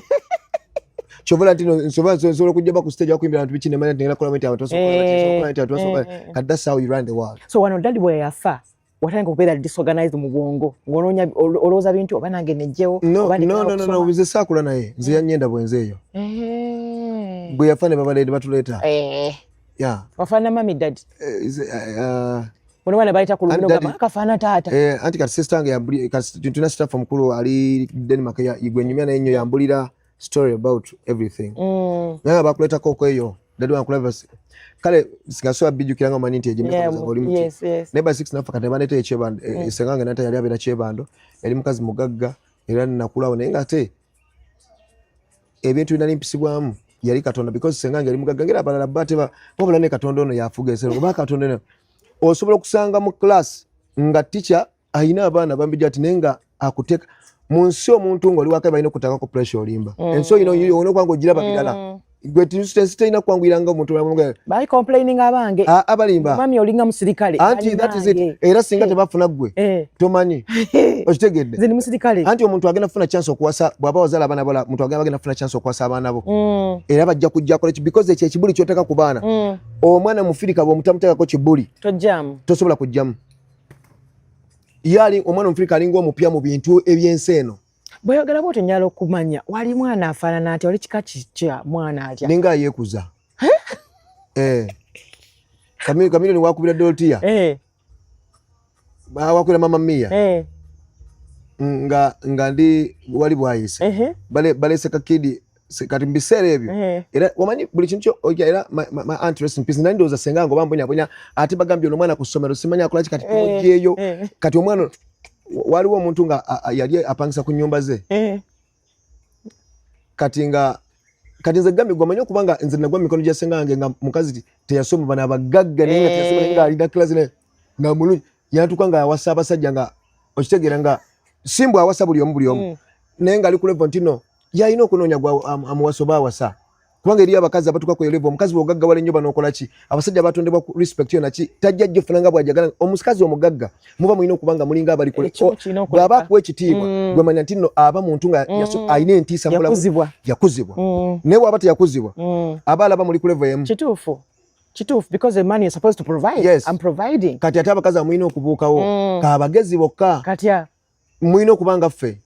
Chovola ntino nsobola kujja ba ku stage akuimbira abantu bichine manya ngera kola menti abantu so that's how you run the world. So wano dali bwe yafa watanga kubeera disorganized mu bwongo ngononya olooza bintu oba nange nejjewo no bize saakula naye nze yanyenda bwenze eyo bwe yafa ne babalede batuleeta wafaana mami dadi wana baita ku luno gama kafaana taata anti kati sister yange yambuli kati tuna staff mukulu ali Denmark igwenyumya naye nnyo yambulira story about everything naye bakuleeta koko eyo dadi wankulava kale singasoba bijjukiranga omanyi nti ejimeka oli muti neba 6 nafa kati banete Kyebando esengange nata yali abera Kyebando yali mukazi mugagga era nakulawo naye ngate ebintu binali mpisibwamu yali Katonda because sengange yali mugagga ngera abalala bateba wabula ne Katonda ono yafuga esero oba Katonda ono osobola okusanga mu class nga teacher ayina abaana bambijja ati nenga akuteka munsi omuntu ng'oli wakabe alina okutakako pressure olimba and so you ono kwangu ogiraba birala gwe tiina kwanguyiranga omuntu bali complaining abange abalimba mami olinga musirikale anti that is it era singa tebafuna gwe tomanyi okitegedde zini musirikale anti omuntu agenda kufuna chance okuwasa bw'aba wazala abaana bola omuntu agenda kufuna chance okuwasa abaana bo era bajja kujja kola because ekyo ekibuli kyoteka ku baana omwana mufirika bw'omutamuteekako kibuli tosobola kujjamu yali omwana omufirika alinga omupya mu bintu ebyensi eno bweyogera bwotyo njala okumanya wali mwana afaanana atya oli kika kikya mwana atya ninga yeekuza Kamilioni wakubira Dorotia wakubira Mama Mia nga ndi wali bwayise balese kakidi kati mbiseera ebyo era wamanyi buli kintu kyo era my aunt rest in peace nandi ndowooza senga ngo bambonya ate bagambye ono mwana ku ssomero simanya akola ki kati tujjeeyo kati omwana waliwo omuntu nga yali apangisa ku nnyumba ze kati nze gambi gwamanyi okubanga nze nagwa mikono gya senga wange nga mukazi teyasoma bana abagagga naye nga teyasoma nga alina class nga mulungi yantuka nga awasa abasajja nga okitegeera nga simbu awasa buli omu naye nga ali ku level ntino yalina okunoonya gwa amuwasa oba awasa kubanga eriyo abakazi abatuuka ku level omukazi bw'ogagga wala ennyo n'okola ki abasajja batondebwa respect yo naki tajja jjofuna nga bw'ajagala omukazi omugagga muba mulina okuba nga mulinga abali kule bw'aba akuwa ekitiibwa gwe manya nti nno aba muntu nga alina entiisa yakuzibwa naye bw'aba teyakuzibwa aba alaba muli ku level emu kituufu because the man is supposed to provide. Yes. I'm providing. Kati ate abakazi amulina okubuukawo kaabagezi bokka katya mulina okubanga ffe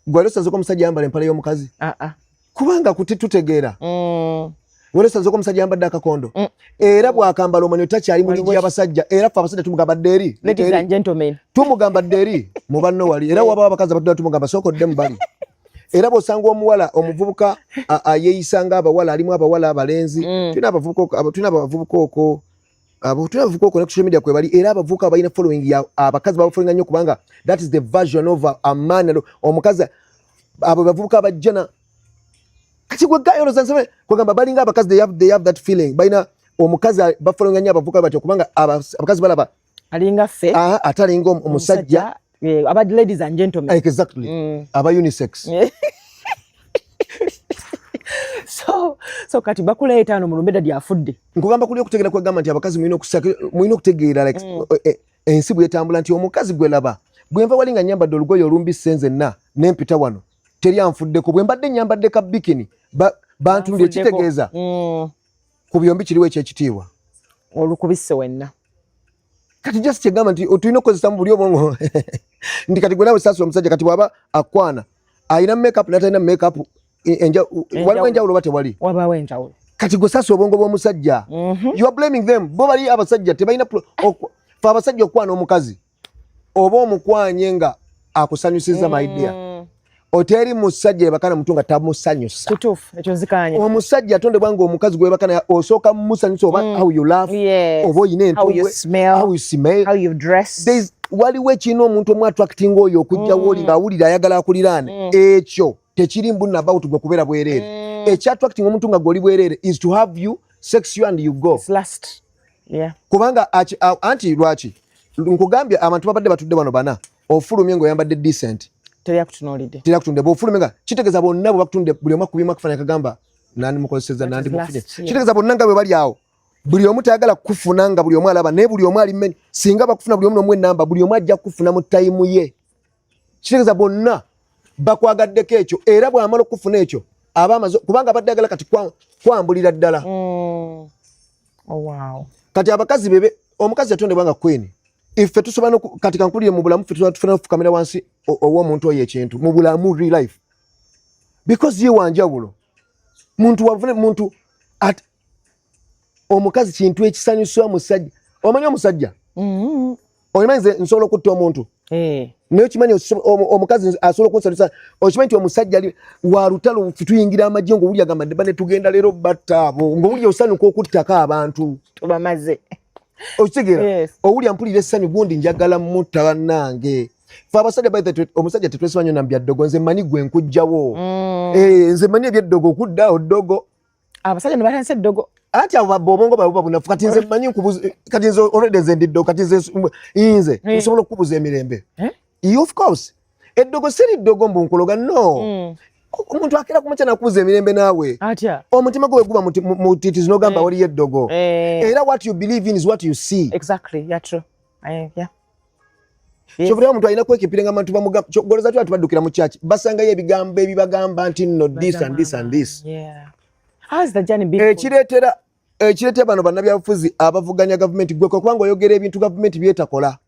gwe losazoka omusajja yambala empale y'omukazi kubanga tutegeera welosazoka omusajja yambadde akakondo era bw'akambala omanyi takyali muligi y'abasajja era ffe abasajja tumugamba ddeeri ladies and gentlemen tumugamba ddeeri mu banno wali era wabawo abakazi abatudala tumugamba sookodde mu bali era bw'osanga omuwala omuvubuka yeeyisanga abawala alimu abawala abalenzi tulina abavubuka okwo ne social media kwe bali era abavubuka balina following ya abakazi babafollowinga nnyo kubanga that is the version of a man omukazi abo bavubuka abajjana kati gwe gayoloza nsebe kwegamba balinga abakazi they have that feeling balina omukazi bafollowinga nnyo abavubuka batyo kubanga abakazi balaba alinga ffe atalinga omusajja about ladies and gentlemen exactly aba unisex so kati bakuleeta ano mulumbe dadi afudde nkugamba kuli okutegeera kwegamba nti abakazi mulina okutegeera like ensi bwetambula nti omukazi gwe laba bwenva walinga nyambadde olugoye olumbise nzenna nempita wano teri anfuddeko bwe mbadde nyambadde ka bikini bantundye kitegeeza ku byombi kiriwo ekyekitiibwa olukubisse wenna kati just kyegamba nti tulina okukozesa mu buli obwongo ndi kati gwe nawe sasula omusajja kati bwaba akwana ayina makeup natalina makeup waliwo enjawulo bate wali wabawo enjawulo kati gwe sasula obwongo bw'omusajja you are blaming them bo bali abasajja tebalina fa abasajja okwana omukazi oba omukwanye nga akusanyusiza my dear oteri musajja yebakana mutu nga tamusanyusa kituufu ekyo nzikanye omusajja atondebwa nga omukazi gwe bakana osooka musanyusa oba how you laugh oba oyina entugwe how you smell how you dress waliwo ekiina omuntu omu attracting oyo okujjawo oli ng'awulira ayagala akuliraane ekyo tekiri mbunna about gwe kubeera bwereere ekya-attracting omuntu nga gwoli bwereere is to have you sex you and you go kubanga anti lwaki nkugambye abantu babadde batudde bano bana ofulumye ng'oyambadde decent terakutunde bwofulumye nga kitegeeza bonna bwe bakutunde buli omu akubye akafaananyi kagamba nandimukozeseza nandimufunye kitegeeza bonna nga bwe bali awo buli omu tayagala kufuna nga buli omu alaba naye buli omu ali mmeni singa bakufuna buli omu n'omu enamba buli omu ajja kufuna mu tayimu ye kitegeeza bonna bakwagaddeko ekyo era bw'amala okufuna ekyo aba amaze kubanga abadde ayagala kati kwambulira ddala kati abakazi bebe omukazi yatondebwa nga queen ife tusobola kati kankulire mu bulamu ffe tufuna okufukamira wansi ow'omuntu oyo ekintu mu bulamu real life because ye wanjawulo muntu wavune muntu omukazi kintu ekisanyusa musajja omanyi omusajja omanyi nze nsobola okutta omuntu naye okimanyi omukazi asobola okunsanyusa okimanyi nti omusajja ali wa lutalo tuyingira amagye ng'owulya agamba ne bane tugenda leero batta abo ng'owulya osanyuka okuttako abantu tubamaze okitegeera owulya mpulira essanyu gundi njagala mutta bannange fe abasajja omusajja tetwesiba nnyo nambya ddogo nze mmanyi gwe nkujjawo nze mmanyi ebyeddogo okuddaawo ddogo abasajja ne batanse eddogo anti abo obwongo bwabwe babunafu kati nze mmanyi kati nze already nze ndi ddogo kati nze nsobola okukubuza emirembe of course eddogo siri ddogo mbunkologa no omuntu akera kumakya nakubuza emirembe naawe omutima gwe guba mutitizi n'ogamba waliyo eddogo era what you believe in is what you see kyovulira omuntu alina kwekipira nga abantu bamugoleza twa tubaddukira mu kyaki basangayo ebigambo ebibagamba nti nno this and this and this ekireetera bano bannabyabufuzi abavuganya gavumenti gwe kwe kubanga oyogera ebintu gavumenti byetakola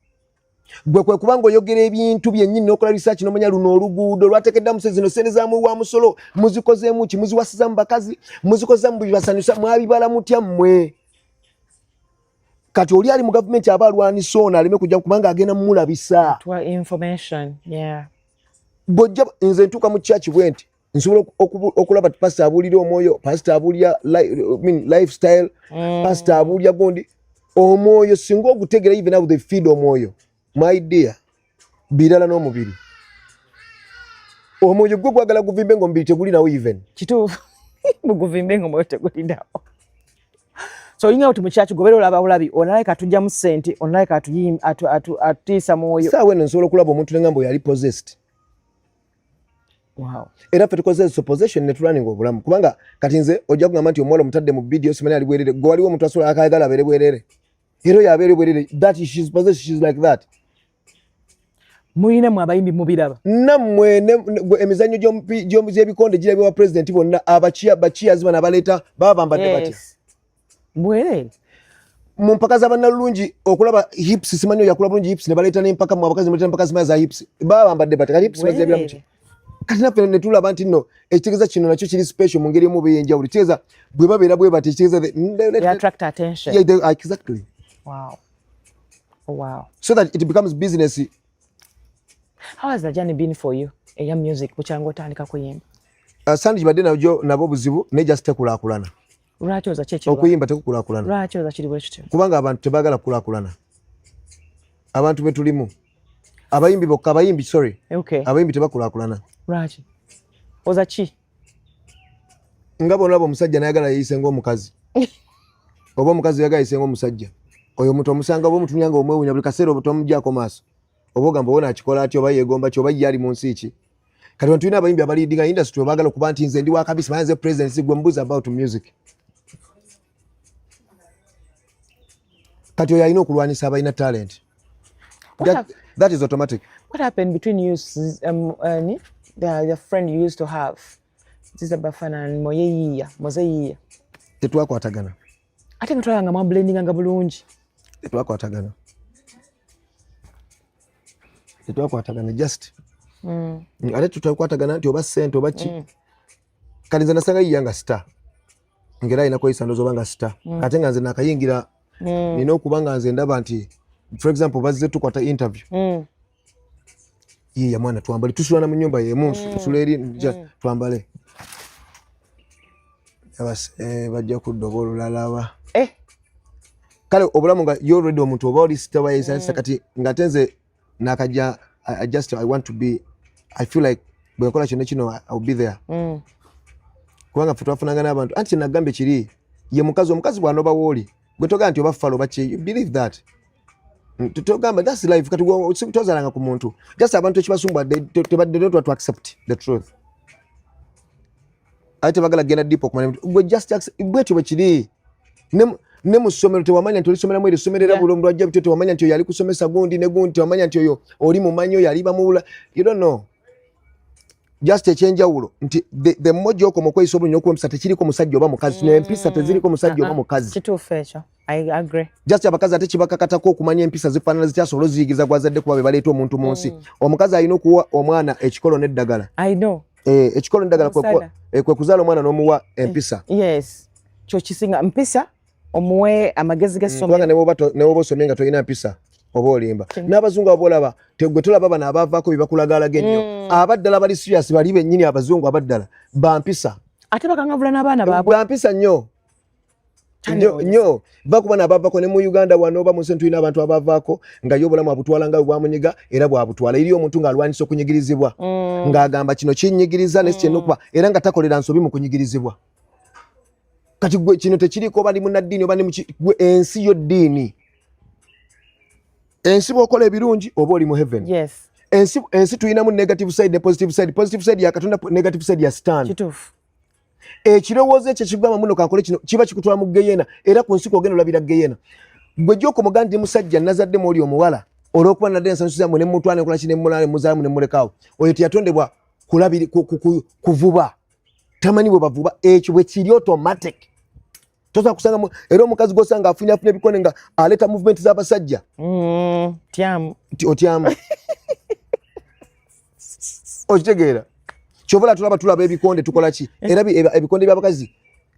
gwe kwe kubanga oyogera ebintu byennyini n'okola research n'omanya luno oluguudo lwatekedda musezi zino sente za muwa musolo muzikozeemu ki muziwasizamu bakazi muzikozeemu bibasanyusa mwabibala mutya mmwe kati oli ali mu gavumenti aba alwanisa ono aleme kujja kubanga agenda mumulabisa bw'ojja nze ntuuka mu kyaki bwe nti nsobola okulaba ti pasita abuulira omwoyo pasita abuulira lifestyle pasita abuulira gundi omwoyo singa ogutegera even how they feed omwoyo my dear birala n'omubiri omwoyo gwe gwagala guvimbe ng'omubiri tegulinawo even kituufu muguvimbe ng'omwoyo tegulinawo so oyinga oti mu kyaki gobeera olaba bulabi onalabika atugyamu ssente onalabika atutiisa mwoyo saawa eno nsobola okulaba omuntu nengamba oyo ali possessed era ffe tukoze supposition ne tulaninga obulamu kubanga kati nze ojja kugamba nti omuwala omutadde mu vidiyo simanyi ali bwerere gwe waliwo omuntu asobola akayagala abeere bwerere era oyo abeere bwerere that she's possessed she's like that muyina mu abayimbi mubiraba nammwe emizannyo gy'ebikonde girabibwa pulezidenti bonna bakiyazi bano abaleeta baba bambadde batya bwerere mu mpaka z'abannalulungi okulaba hips simanyi oyo yakula bulungi hips ne baleeta n'empaka mu abakazi muleeta empaka zimanyi za hips baba bambadde batya kati hips bazirabiramu ki kati naffe ne tulaba nti nno ekitegeeza kino nakyo kiri special mu ngeri emu oba ey'enjawulo kitegeeza bwe babeera bwe bati ekitegeeza exactly so that it becomes business. How has the journey been for you eya music bukyanga otandika kuyimba sandi gibadde nabo buzibu naye just tekulaakulana lwaki oza kyeki okuyimba tekukulaakulana lwaki oza kiri bwe kityo kubanga abantu tebaagala kukulaakulana abantu be tulimu abayimbi bokka abayimbi tebakulaakulana lwaki oza ki nga bonalaba omusajja nayagala yeyise ng'omukazi oba omukazi yagala yeyise ng'omusajja oyo omuntu omusanga oba omutunya nga omwewunya buli kaseera oba tomugyako maaso oba ogamba oba nakikola atya oba yeegomba ki oba ye ali mu nsi ki kati wano tulina abayimbi abaliidinga industry obaagala okuba nti nze ndi wakabisi manye nze presidency gwe mbuuza about music kati oyo alina okulwanisa abalina talent that is automatic. What happened between you the friend you used to have Zizabafana and Mozeyiya tetwakwatagana ate nga twalanga mwablendinga nga bulungi tetwakwatagana tetwakwatagana just ate tutakwatagana nti oba ssente oba ki kati nze nasanga yiyanga star ngera alina kweyisa ndowooza oba nga star kate nga nze nakayingira nina okuba nga nze ndaba nti for example bazze tukwata interview yiya mwana twambale tusulana mu nnyumba yemu tusula eri twambale bajja kudda oba olulalaba kale obulamu nga you already omuntu oba oli sitabayisa kati nga tenze nakajja I want to be I feel like bwenkola kino kino I'll be there kubanga ffe twafunanga n'abantu anti nagambe kiri ye omukazi bw'anoba wooli gwe togamba nti oba falo baki you believe that tutogamba that's life kati tozalanga ku muntu just abantu ekibasumbwadde tebadde to accept the truth ate bagala genda deep okumanya gwe just bwetyo bwe kiri ne mu ssomero tewamanya nti olisomeramu eri ssomero era bulombo lwajja bityo tewamanya nti oyo yali kusomesa gundi ne gundi tewamanya nti oyo oli mumanyi oyo yali bamubula you don't know just ekyenjawulo nti the mmoja okwo mukweyisa obulungi okuba empisa tekiriko musajja oba mukazi n'empisa teziriko musajja oba mukazi kituufu ekyo I agree just abakazi ate kibakakatako okumanya empisa zifaanana zityasobola oziyigiza gwazadde kuba be baleeta omuntu mu nsi omukazi alina okuwa omwana ekikolo n'eddagala I know ekikolo n'eddagala kwe kuzaala omwana n'omuwa empisa yes kyo kisinga mpisa omuwe amagezi g'essomero ne woba osomye nga tolina mpisa oba olimba n'abazungu abo olaba gwe tolaba bano abaavaako bye bakulagalaga ennyo abaddala bali serious bali bennyini abazungu abaddala bampisa ate bakangavula n'abaana baabwe bampisa nnyo bakuba n'abaavaako ne mu Uganda wano oba mu nsi tulina abantu abaavaako nga ye obulamu abutwala nga bwe bwamunyiga era bwabutwala eri omuntu ng'alwanisa okunyigirizibwa ng'agamba kino kinyigiriza nesikyenna okuba era nga takolera nsobi mu kunyigirizibwa kati gwe kino tekiriko oba ndi munnaddiini oba gwe ensi yo ddiini ensi bw'okola ebirungi oba oli mu heaven ensi tulinamu negative side ne positive side ya Katonda negative side ya Satan kituufu ekirowoozo ekyo kigamba muno kankole kino kiba kikutwala mu geyena era ku nsi kwogenda olabira geyena gwe gy'oko muganda ndi musajja nazadde mu oli omuwala olw'okuba nadde ensansuzamu ne mutwala nekola ki ne mulala ne muzaalamu ne mulekaawo oyo teyatondebwa kuvuba tamanyi bwe bavuba ekyo bwe kiri automatic toza kusanga era omukazi gosanga afunya ebikone nga aleta movement z'abasajja otyamu okitegeera kyobola tulaba ebikonde tukola ki era ebikonde by'abakazi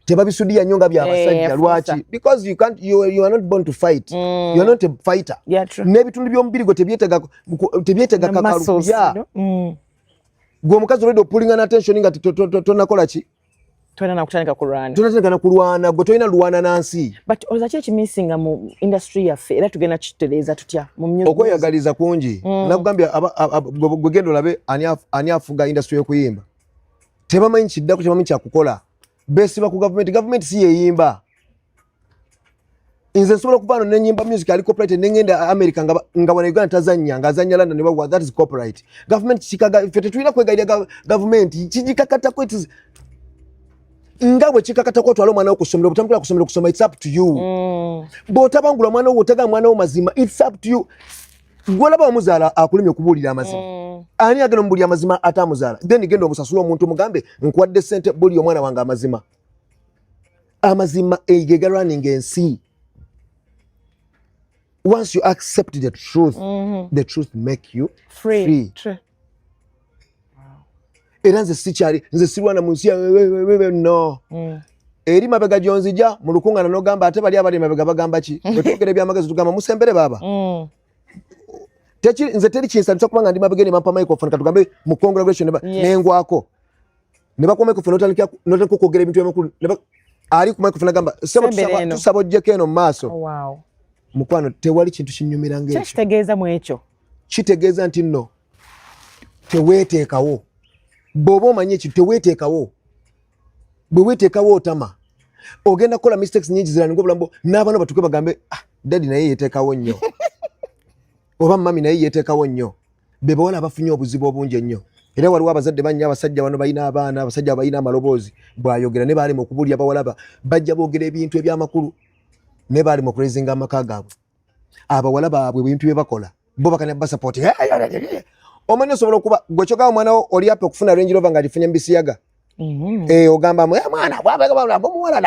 tebabisudiya nnyo nga by'abasajja lwaki because you are not born to fight you are not a fighter n'ebitundu by'omubiri gwe tebyeetega kakaluya gwe omukazi olwedde opulinga n'attention nga tonakola ki tonatandika kulwana gwe tolina lwana nansi but oza ki ekimisinga mu industry yaffe era tugenda kitereeza tutya okweyagaliza kungi nakugambye gwe genda olabe ani afuga industry y'okuyimba tebamanyi kiddako tebamanyi kyakukola besiba ku gavumenti si yeyimba nze nsobola okuvaano nenyimba music ali copyright nengenda America nga wana Uganda tazanya nga azanya London nebagwa that is copyright government kikaga ffe tetulina kwegayirira gavumenti kigikakatako nga bwe kikakatako otwala omwana wo kusomero butambula kusomero kusoma it's up to you bw'otabangula omwana wo otega mwana wo mazima it's up to you gwolaba omuzaala akulimye okubuulira amazima ani agenda omubulira amazima ate amuzaala then genda omusasula omuntu mugambe nkuwadde ssente buli omwana wange amazima ge galwaninga ensi once you accept the truth the truth make you free. Era nze sikyali nze sirwana mu nsi no eri mabega gyonzija mu lukungana n'ogamba ate bali abali mabega bagamba ki twogera ebyamagezi tugamba musembere baba nze teri kinsanyusa kubanga ndi mabega ne bampa microphone katugambe mu congregation nengwako ne bakoma microphone notandika okwogera ebintu eby'amakulu ali ku microphone agamba tusaba ojjeko eno mu maaso mukwano tewali kintu kinyumira ng'ekyo kitegeeza mu ekyo kitegeeza nti nno teweeteekawo bw'oba omanyi ekintu teweeteekawo bwe weeteekawo otama ogenda kukola mistakes nyingi ziraninga obulamu n'abaana batuke bagambe dadi naye yeeteekawo nnyo oba mami naye yeeteekawo nnyo be bawala abafunye obuzibu obungi ennyo era waliwo abazadde bannyo abasajja bano balina abaana abasajja balina amaloboozi bw'ayogera ne baalema okubuulya bawala bajja boogera ebintu eby'amakulu ne baalema okulezinga amaka gaabwe abawala baabwe ebintu bye bakola bo bakanya basapooti omanyi osobola okuba gwe kyogamba omwana wo oli apa okufuna Range Rover ng'agifunye mu Bisiyaga ogamba mwana omuwala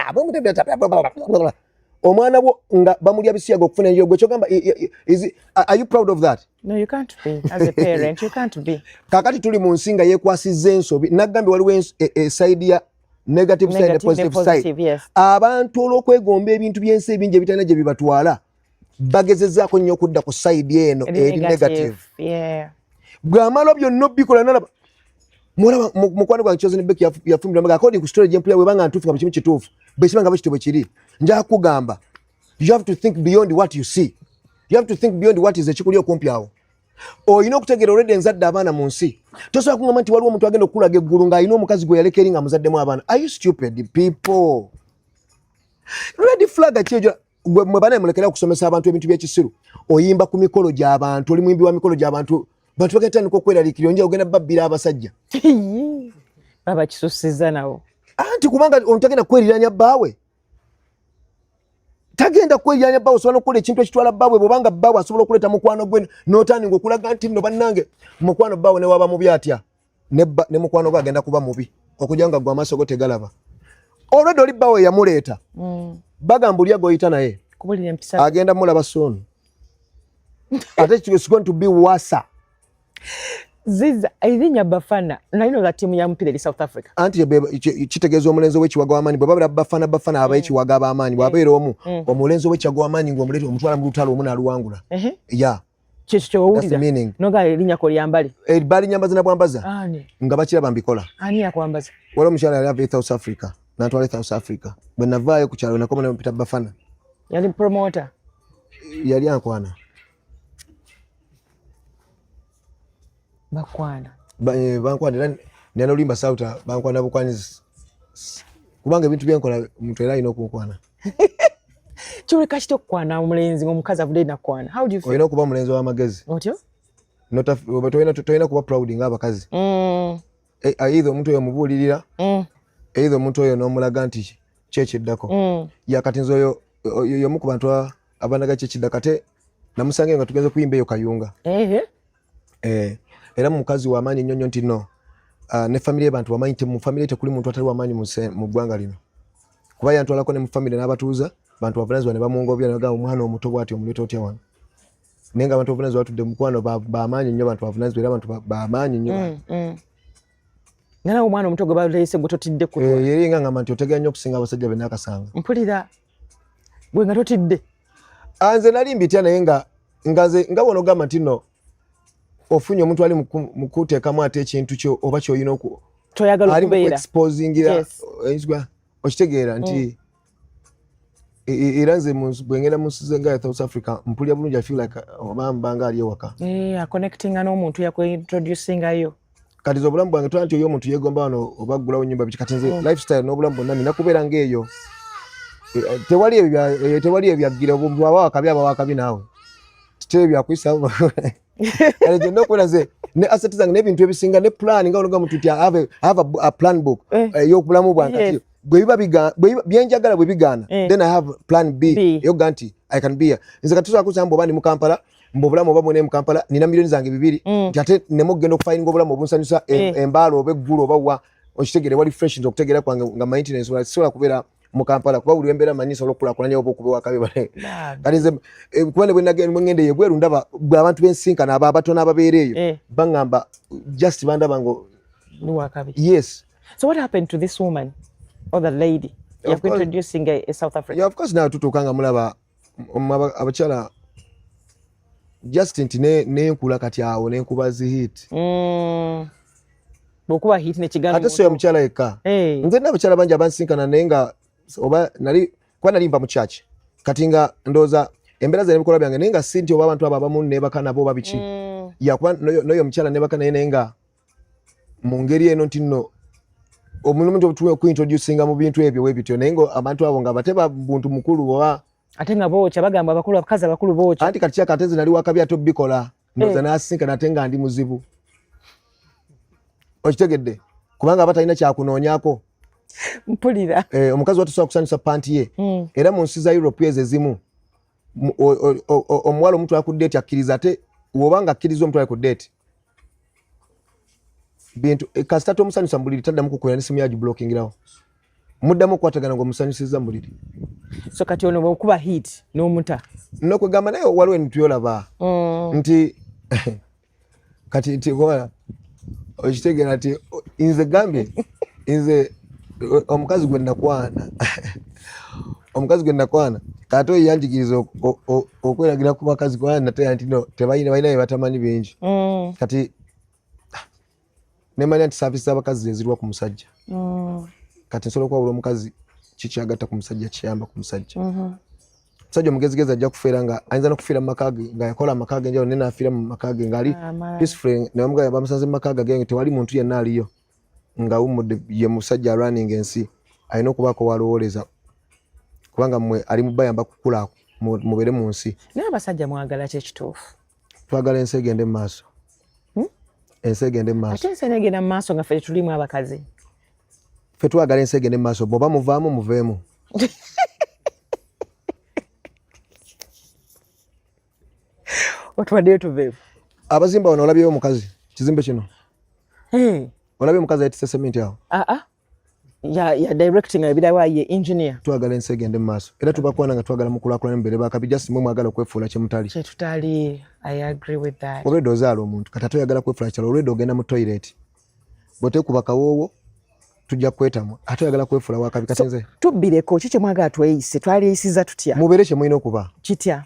omwana bo nga bamulya bisiyaga okufuna enjiro gwe kyogamba are you proud of that? No, you can't be. As a parent, you can't be. Kakati tuli mu nsi nga yeekwasizza ensobi nagambye waliwo side ya negative side ne positive side. Yes. Abantu olw'okwegomba ebintu by'ensi ebingi ebitalina gye bibatwala bagezezzaako nnyo okudda ku side eno eri negative. Yeah. Bw'amala byonna obikola nalaba mulaba mukwano gwange Chosen Beck yafumbira mbaga according ku story gyempulira bwebanga ntuufu nga kimu kituufu bwekibanga bakityo bwe kiri nja kugamba you have to think beyond what you see. You have to think beyond what is ekikuli okumpi awo. Oyina okutegeera already enzadde abaana mu nsi. Tosobola kungamba nti waliwo omuntu agenda okulaga eggulu ng'alina omukazi gwe yaleka eri nga muzaddemu abaana. Are you stupid people? Red flag kyejo mwe bana mulekera okusomesa abantu ebintu by'ekisiru. Oyimba ku mikolo gy'abantu, oli muyimbi wa mikolo gy'abantu. Bantu bagenda okweraliikirira onja ogenda babbira abasajja. Baba kisusiza nawo. Anti kubanga ontagenda kweriranya bbaawe. Tagenda kweriranya bbaawe osobola okukola ekintu ekitwala bbaawe bw'obanga bbaawe asobola okuleeta mukwano gwe n'otandika okulaga nti nno bannange mukwano bbaawe ne waba mubi atya ne mukwano gwe agenda kuba mubi okujja nga gwe amaaso go tegalaba. Already oli bbaawe yamuleeta. Bagamba oli agoyita naye. Kubulira empisa. Agenda mulaba soon. Ate it's going to be worse. Ziza irinya Bafana nalino za timu ya mpira li South Africa. Anti kitegeeza omulenzo w'ekiwaga w'amaanyi bwe babira Bafana ab'ekiwaga ab'amaanyi bw'abeera omu omulenzo w'ekiwaga w'amaanyi ng'omuleta omutwala mu lutalo omu n'aluwangula. Ya. Kyekyo owulira. Noga erinnya ko lyambali. Bali nyambaza na bwambaza. Nga bakiraba mbikola. Ani yakwambaza. Waliwo omukyala yali ava South Africa. N'atwala South Africa. Bwe navaayo ku kyalo nakoma ne mpita Bafana. Yali promoter. Yali ankwana. Bakwana. Bankwana neno limba sauta bankwana bukwanizi. Kubanga ebintu byenkola omuntu era alina okunkwana. Chule kashito kwana omulenzi ng'omukazi avudde nakwana. How do you feel? Olina okuba omulenzi w'amagezi. Otyo? Toyina kuba proud ng'abakazi. Either omuntu oyo mubuulirira. Either omuntu oyo n'omulaga nti kyekiddako. Yakati nze oyo omu ku bantu abanaga kyekiddako ate namusange nga tugenze kuyimba eyo kayunga. Era mukazi w'amaanyi nnyo nti no ne family y'abantu w'amaanyi mu family tekuli muntu atali w'amaanyi mu ggwanga lino. Kuba yantwalako ne mu family n'abatuuza bantu bavunaanyizibwa ne bamungobya ne bagamba omwana omuto bw'ati omuleeta otya wano. Naye nga abantu bavunaanyizibwa batudde mu mukwano b'amaanyi nnyo bantu bavunaanyizibwa era abantu b'amaanyi nnyo. Nana omwana omuto gwe baleese gwe totidde ku. Yeri nga ngamba nti otegera nnyo okusinga abasajja be n'akasanga. Mpulira gwe nga totidde. Nze nali mbitya naye nga wano ogamba nti no ofunye omuntu ali mukuteekamu ate ekintu kyo oba ky'olina toyagala okubeera exposingira okitegeera nti era nze bwe ngenda mu nsi nga South Africa mpulira bulungi I feel like oba mbanga ali ewaka. Connectinga n'omuntu yakwe-introducingayo. Kati obulamu bwange tula nti oyo omuntu yeegomba wano oba ggulawo nnyumba biki kati nze lifestyle n'obulamu bwonna nina kubeera ng'eyo. Tewali ebyo byaggira omuntu aba wakabi aba wakabi naawe. Titebyo byakuyisa ale gye ndokubeera nze ne asset zange n'ebintu ebisinga ne plan nga onoga muntu ti have a plan book ey'okubulamu bwange bwe biba byenjagala bwe bigaana then I have plan B yoga nti I can be here. Nze kati tusobola kusanga oba ndi mu Kampala mbobulamu oba mwene mu Kampala nina milioni zange 2 nti ate nemo kugenda okufayininga obulamu obunsanyusa embaalo oba eggulu oba wa okitegere wali fresh nti okutegeera kwange nga maintenance sisobola kubeera mu Kampala kuba buli embeera manyi sobola okulakulanya oba okuba wakabi bale. Kati nze kubane bwe ngende yebweru ndaba abantu b'ensinkana aba abatono ababeera eyo bangamba just bandaba ngo wakabi. Yes. So what happened to this woman or the lady you're introducing a South Africa? Yeah, of course now tutuukanga mulaba abakyala just nti n'enkula kati awo n'enkuba zihit. Bw'okuba hit n'ekigambo. Ate so ya mukyala yekka. Nze n'abakyala bangi abansinkana naye nga oba kuba nali mpa mu church kati nga ndooza embeera ze n'ebikola byange naye nga si nti oba abantu abo abamu neebaka nabo oba biki. Yakuba n'oyo omukyala neebaka naye nga mu ngeri eno nti nno omuntu obutuwe okuintroducinga mu bintu ebyo webityo naye nga abantu abo nga bateba buntu mukulu oba ate nga bookya bagamba abakazi abakulu bookya. Anti kati kyakatezi nali wakabi ate obikola ndooza n'asinkana ate nga ndi muzibu. Okitegedde kubanga aba talina kyakunoonyako. Mpulira. Omukazi watusobola kusanyusa panti ye era mu nsi za Europe ezimu omuwala omuntu akudeeti akkiriza ate wobanga akkiriza omuntu ali ku deeti bintu kasita tomusanyusa mu buliri taddamu kukwera n'essimu ya giblokingirawo muddamu okukwatagana ng'omusanyusizza mu buliri. So kati ono bw'okuba hit n'omuta. N'okwegamba naye waliwo nituyolaba nti kati nti kola okitegeera nti nze gambye nze omukazi gwe nakwana kati oyo yanjigiriza okweragira ku bakazi kubanga natera nti no balina bye batamanyi bingi kati nemanya nti saavisi z'abakazi zezirwa ku musajja kati nsobola okwawula omukazi kikyagatta ku musajja kiyamba ku musajja omusajja omugezigezi ajja kufeera nga ayinza n'okufiira mu maka ge nga yakola amaka ge njawulo nenaafiira mu maka ge ng'ali peaceful ne bamusanze mu maka ge tewali muntu yenna aliyo nga awummudde ye musajja running ensi alina okubaako walowooleza kubanga mmwe ali mu bayamba kukula mubere mu nsi. Naye abasajja mwagala ki ekituufu? Twagala ensi egende mu maaso. Ensi egende mu maaso. Ate ensi egenda mu maaso nga ffe tulimu abakazi. Ffe twagala ensi egende mu maaso bw'oba muvaamu muveemu. Otwaddeyo tuveemu. Abazimba wano olabyeyo omukazi kizimbe kino? Olabye omukazi ayitise sementi awo? Ya directing ebirawa ye engineer. Twagala ensi egende mu maaso era tubakwana nga twagala mukulaakulana mbere bakabi just mwe mwagala okwefuula kyemutali. Kyetutali. I agree with that. Olwedo ozaala omuntu kati toyagala kwefuula kyalo olwedo ogenda mu toilet bw'otekuba kawoowo tujja kwetamu ate oyagala kwefuula wakabi kati nze. Tubbireko ki kye mwagala tweyise twaliyisiza tutya? Mubeere kye mulina okuba. Kitya?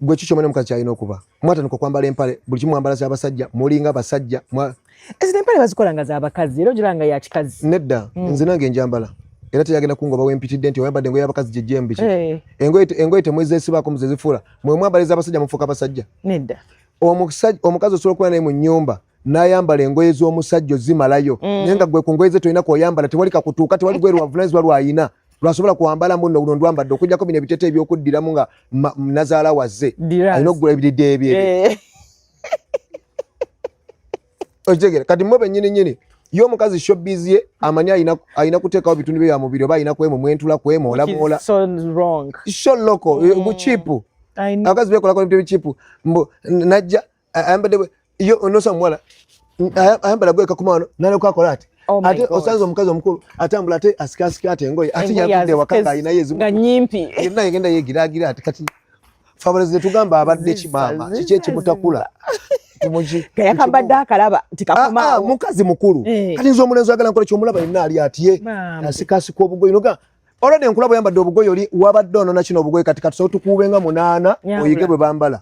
Gwe kikyo mwene omukazi kyalina okuba. Mwatandika okwambala empale buli kimu mwambala z'abasajja mulinga basajja. Ezo empale bazikola nga z'abakazi era ogiranga ya kikazi. Nedda nze nange njambala era teyagenda kungoba wempitidde nti oyambadde engoye y'abakazi gye jembi ki. Engoye temwezeesibaako muzezifuula mwe mwambala ez'abasajja mufuuka abasajja. Nedda. Omukazi osobola okuba naye mu nnyumba n'ayambala engoye z'omusajja ozimalayo naye nga gwe ku ngoye ze tolina kw'oyambala tewali kakutuuka tewali gwe lwavunaanyizibwa lwayina lwasobola kwambala muno guno ndwambadde okujjako bino ebitete ebyokuddiramu nga nazaala wazze alina okugula ebidde ebye. Okitegera kati mwe bennyini ye omukazi showbiz ye amanyi ayina kuteekawo bitundu bye bya mubiri oba ayina kwemumwentula kwemoolamoola so loko buchipu abakazi bekolako ebintu ebichipu najja ayambadde yo onosa muwala ayambala gwe kakuma wano naleko akola ati ate osanze omukazi omukulu atambula ate asikasika ate engoye ate yavudde wakanga ayina yezimu nga nyimpi yenna yegenda yegiraagira ati kati favoreze tugamba abadde kimaama kiki ekimutakula yakambadde akalaba tikakoma mukazi mukulu kati nze omulenzi oyagala nkola kyomulaba yenna ali ati ye asikasika obugoye noga olwadde enkulaba oyambadde obugoye oli wabadde onona kino obugoye kati katusobola tukuubenga 8 oyige bwe bambala.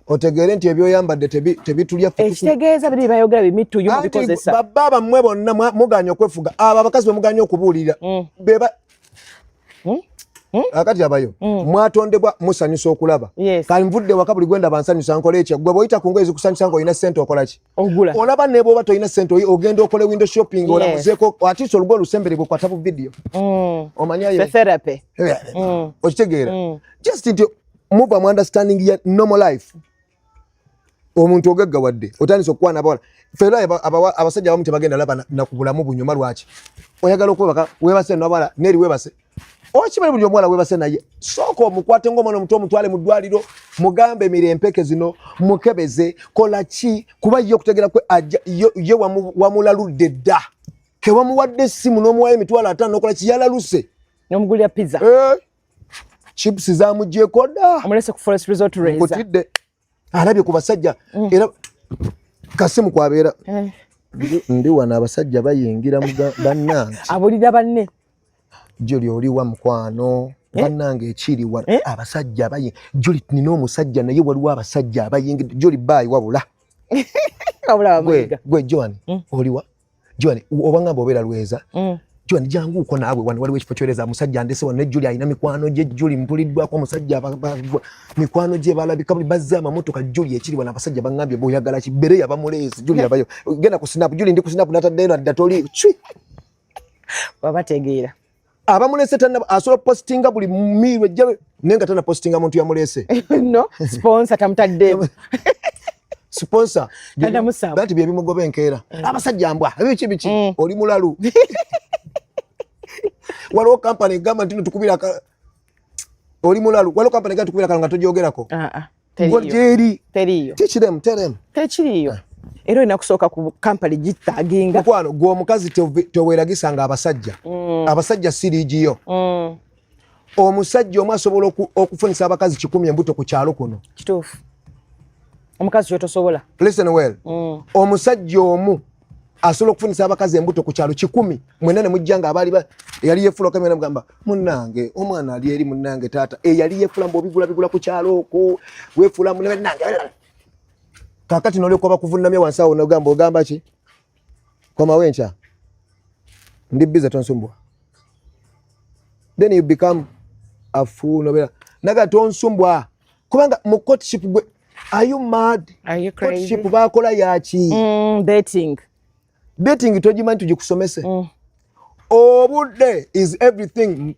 Otegeere nti ebyoyambadde tebitulya ekitegeeza biri bayogera bimittu yo bikozesa bababa mmwe bonna muganya okwefuga abo abakazi bemuganya okubuulira beba akati abayo mwatondebwa musanyusa okulaba kali nvudde waka buli gwenda bansanyusa nkola ekyo gwe boyita ku ngoye zikusanyusa nga olina ssente okola ki olaba ne bw'oba tolina ssente ogenda okola window shopping olamuzeeko atiisa olugoye olusembere bwe kwata bu video omanyayo therapy okitegeera just nti move am understanding ya normal life omuntu ogaggawadde otandise okukwana abawala fera abasajja abamu tebagenda laba nakubulamu bunyuma lwaki oyagala okwebaka webase nabala neri webase okimali buli omwala webase naye sooka omukwate ng'omwana omuto omutwale mu ddwaliro mugambe emire empeke zino mukebeze kola ki kuba ye okutegera kwe ye wamulaludde dda kewamuwadde essimu n'omuwayo emitwalo 5 n'okola ki yalaluse n'omugulira pizza chips zamugyeko dda amulese ku Forest Resort Ranger kutidde alabye ku basajja era kasimu kwabeera ndi wana abasajja bayingira mu bannange abulira banne joli oliwa mukwano bannange ekiriwa abasajja joli nina omusajja naye waliwo abasajja abayingira joli bayi wabula gwe Joan oliwa Joan obangamba obeera Lweza Joan jangu uko naawe waliwo ekifo kyereza musajja ndese wano Juli ayina mikwano gye Juli mpuliddwako omusajja mikwano gye balabika buli bazza amamotoka Juli ekiri wana abasajja bangambye boyagala kibere yabamulezi Juli abayo genda ku snap Juli ndi ku snap natadde na datoli babategeera abamulese tana asola postinga buli mirwe jabe nenga tana postinga muntu yamulese no sponsor tamutadde sponsor bati bye bimugobe enkeera abasajja mbwa biki oli mulalu waliwo company gamba ntino tukubira oli mulalu waliwo company gamba tukubira nga tojogerako teriyo tekiriyo era ina kusooka ku company gitaginga mukwano gwo omukazi teweeragisanga abasajja abasajja siriigiyo omusajja omu asobola okufunisa abakazi 100 embuto ku kyalo kuno. Kituufu. Omukazi yotosobola. Listen well. Omusajja omu asobola okufunisa abakazi embuto ku kyalo 100 mwena ne mujjanga abali yali yefula kamera mugamba munnange omwana ali eri munnange taata yali yefula mbo bigula ku kyalo ko wefula munnange kakati nole ko bakuvunamya wansawo ogamba ki koma wencha ndi biza tonsumbwa then you become a fool nobela naga tonsumbwa kubanga mu courtship gwe are you mad? Are you crazy? Courtship bakola yaki dating tojimanyi tujikusomese. Obudde is everything.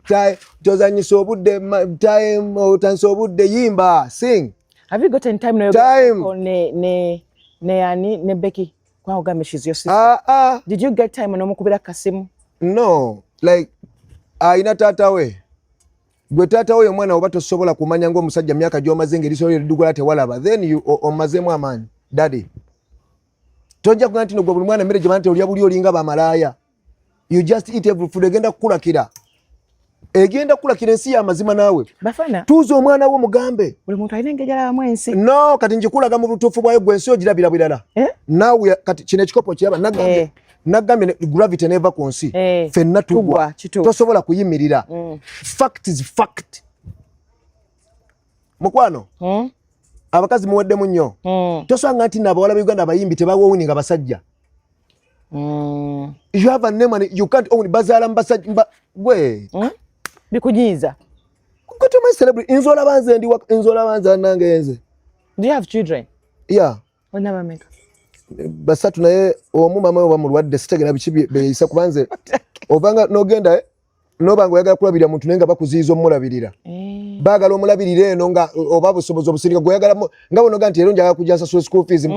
Tozanyisa obudde time otansa obudde yimba sing. Have you gotten time no time ne Becky kwa ugambe she's your sister? Did you get time nomukubira kasimu? No, like ina tata we gwe tata we mwana obato sobola kumanya ngo musajja myaka gyomaze ngeri so lidugula te walaba then you omazemu amanyi daddy tojja kuganti no gwe mwana mere jemante oli abuli olinga ba malaya you just eat every food egenda kukulakira ensi ya mazima nawe bafana tuzo omwana wo mugambe buli muntu alina engejala mwensi no kati njikulaga mu butufu bwayo gwe ensi ogirabira birala nawe kati kine kikopo kiraba nagambe gravity never ku nsi fenna tugwa tosobola kuyimirira fact is fact mukwano abakazi muwadde munyo tosanga nti nabawala ba Uganda abayimbi tebawowuninga basajja you have a name and you can't own bazala mbasajja gwe bikujiza kukoto my celebrity inzola banza nange enze. Do you have children? Yeah. Wana bameka basatu naye omu mama we bamulwadde sitegera bikibi beisa kubanze obanga nogenda nobanga oyagala kulabirira muntu nenga bakuziizo omulabirira bagala omulabirira eno nga oba busobozi obusirika goyagala nga bonoga nti ero njaga kujasa school fees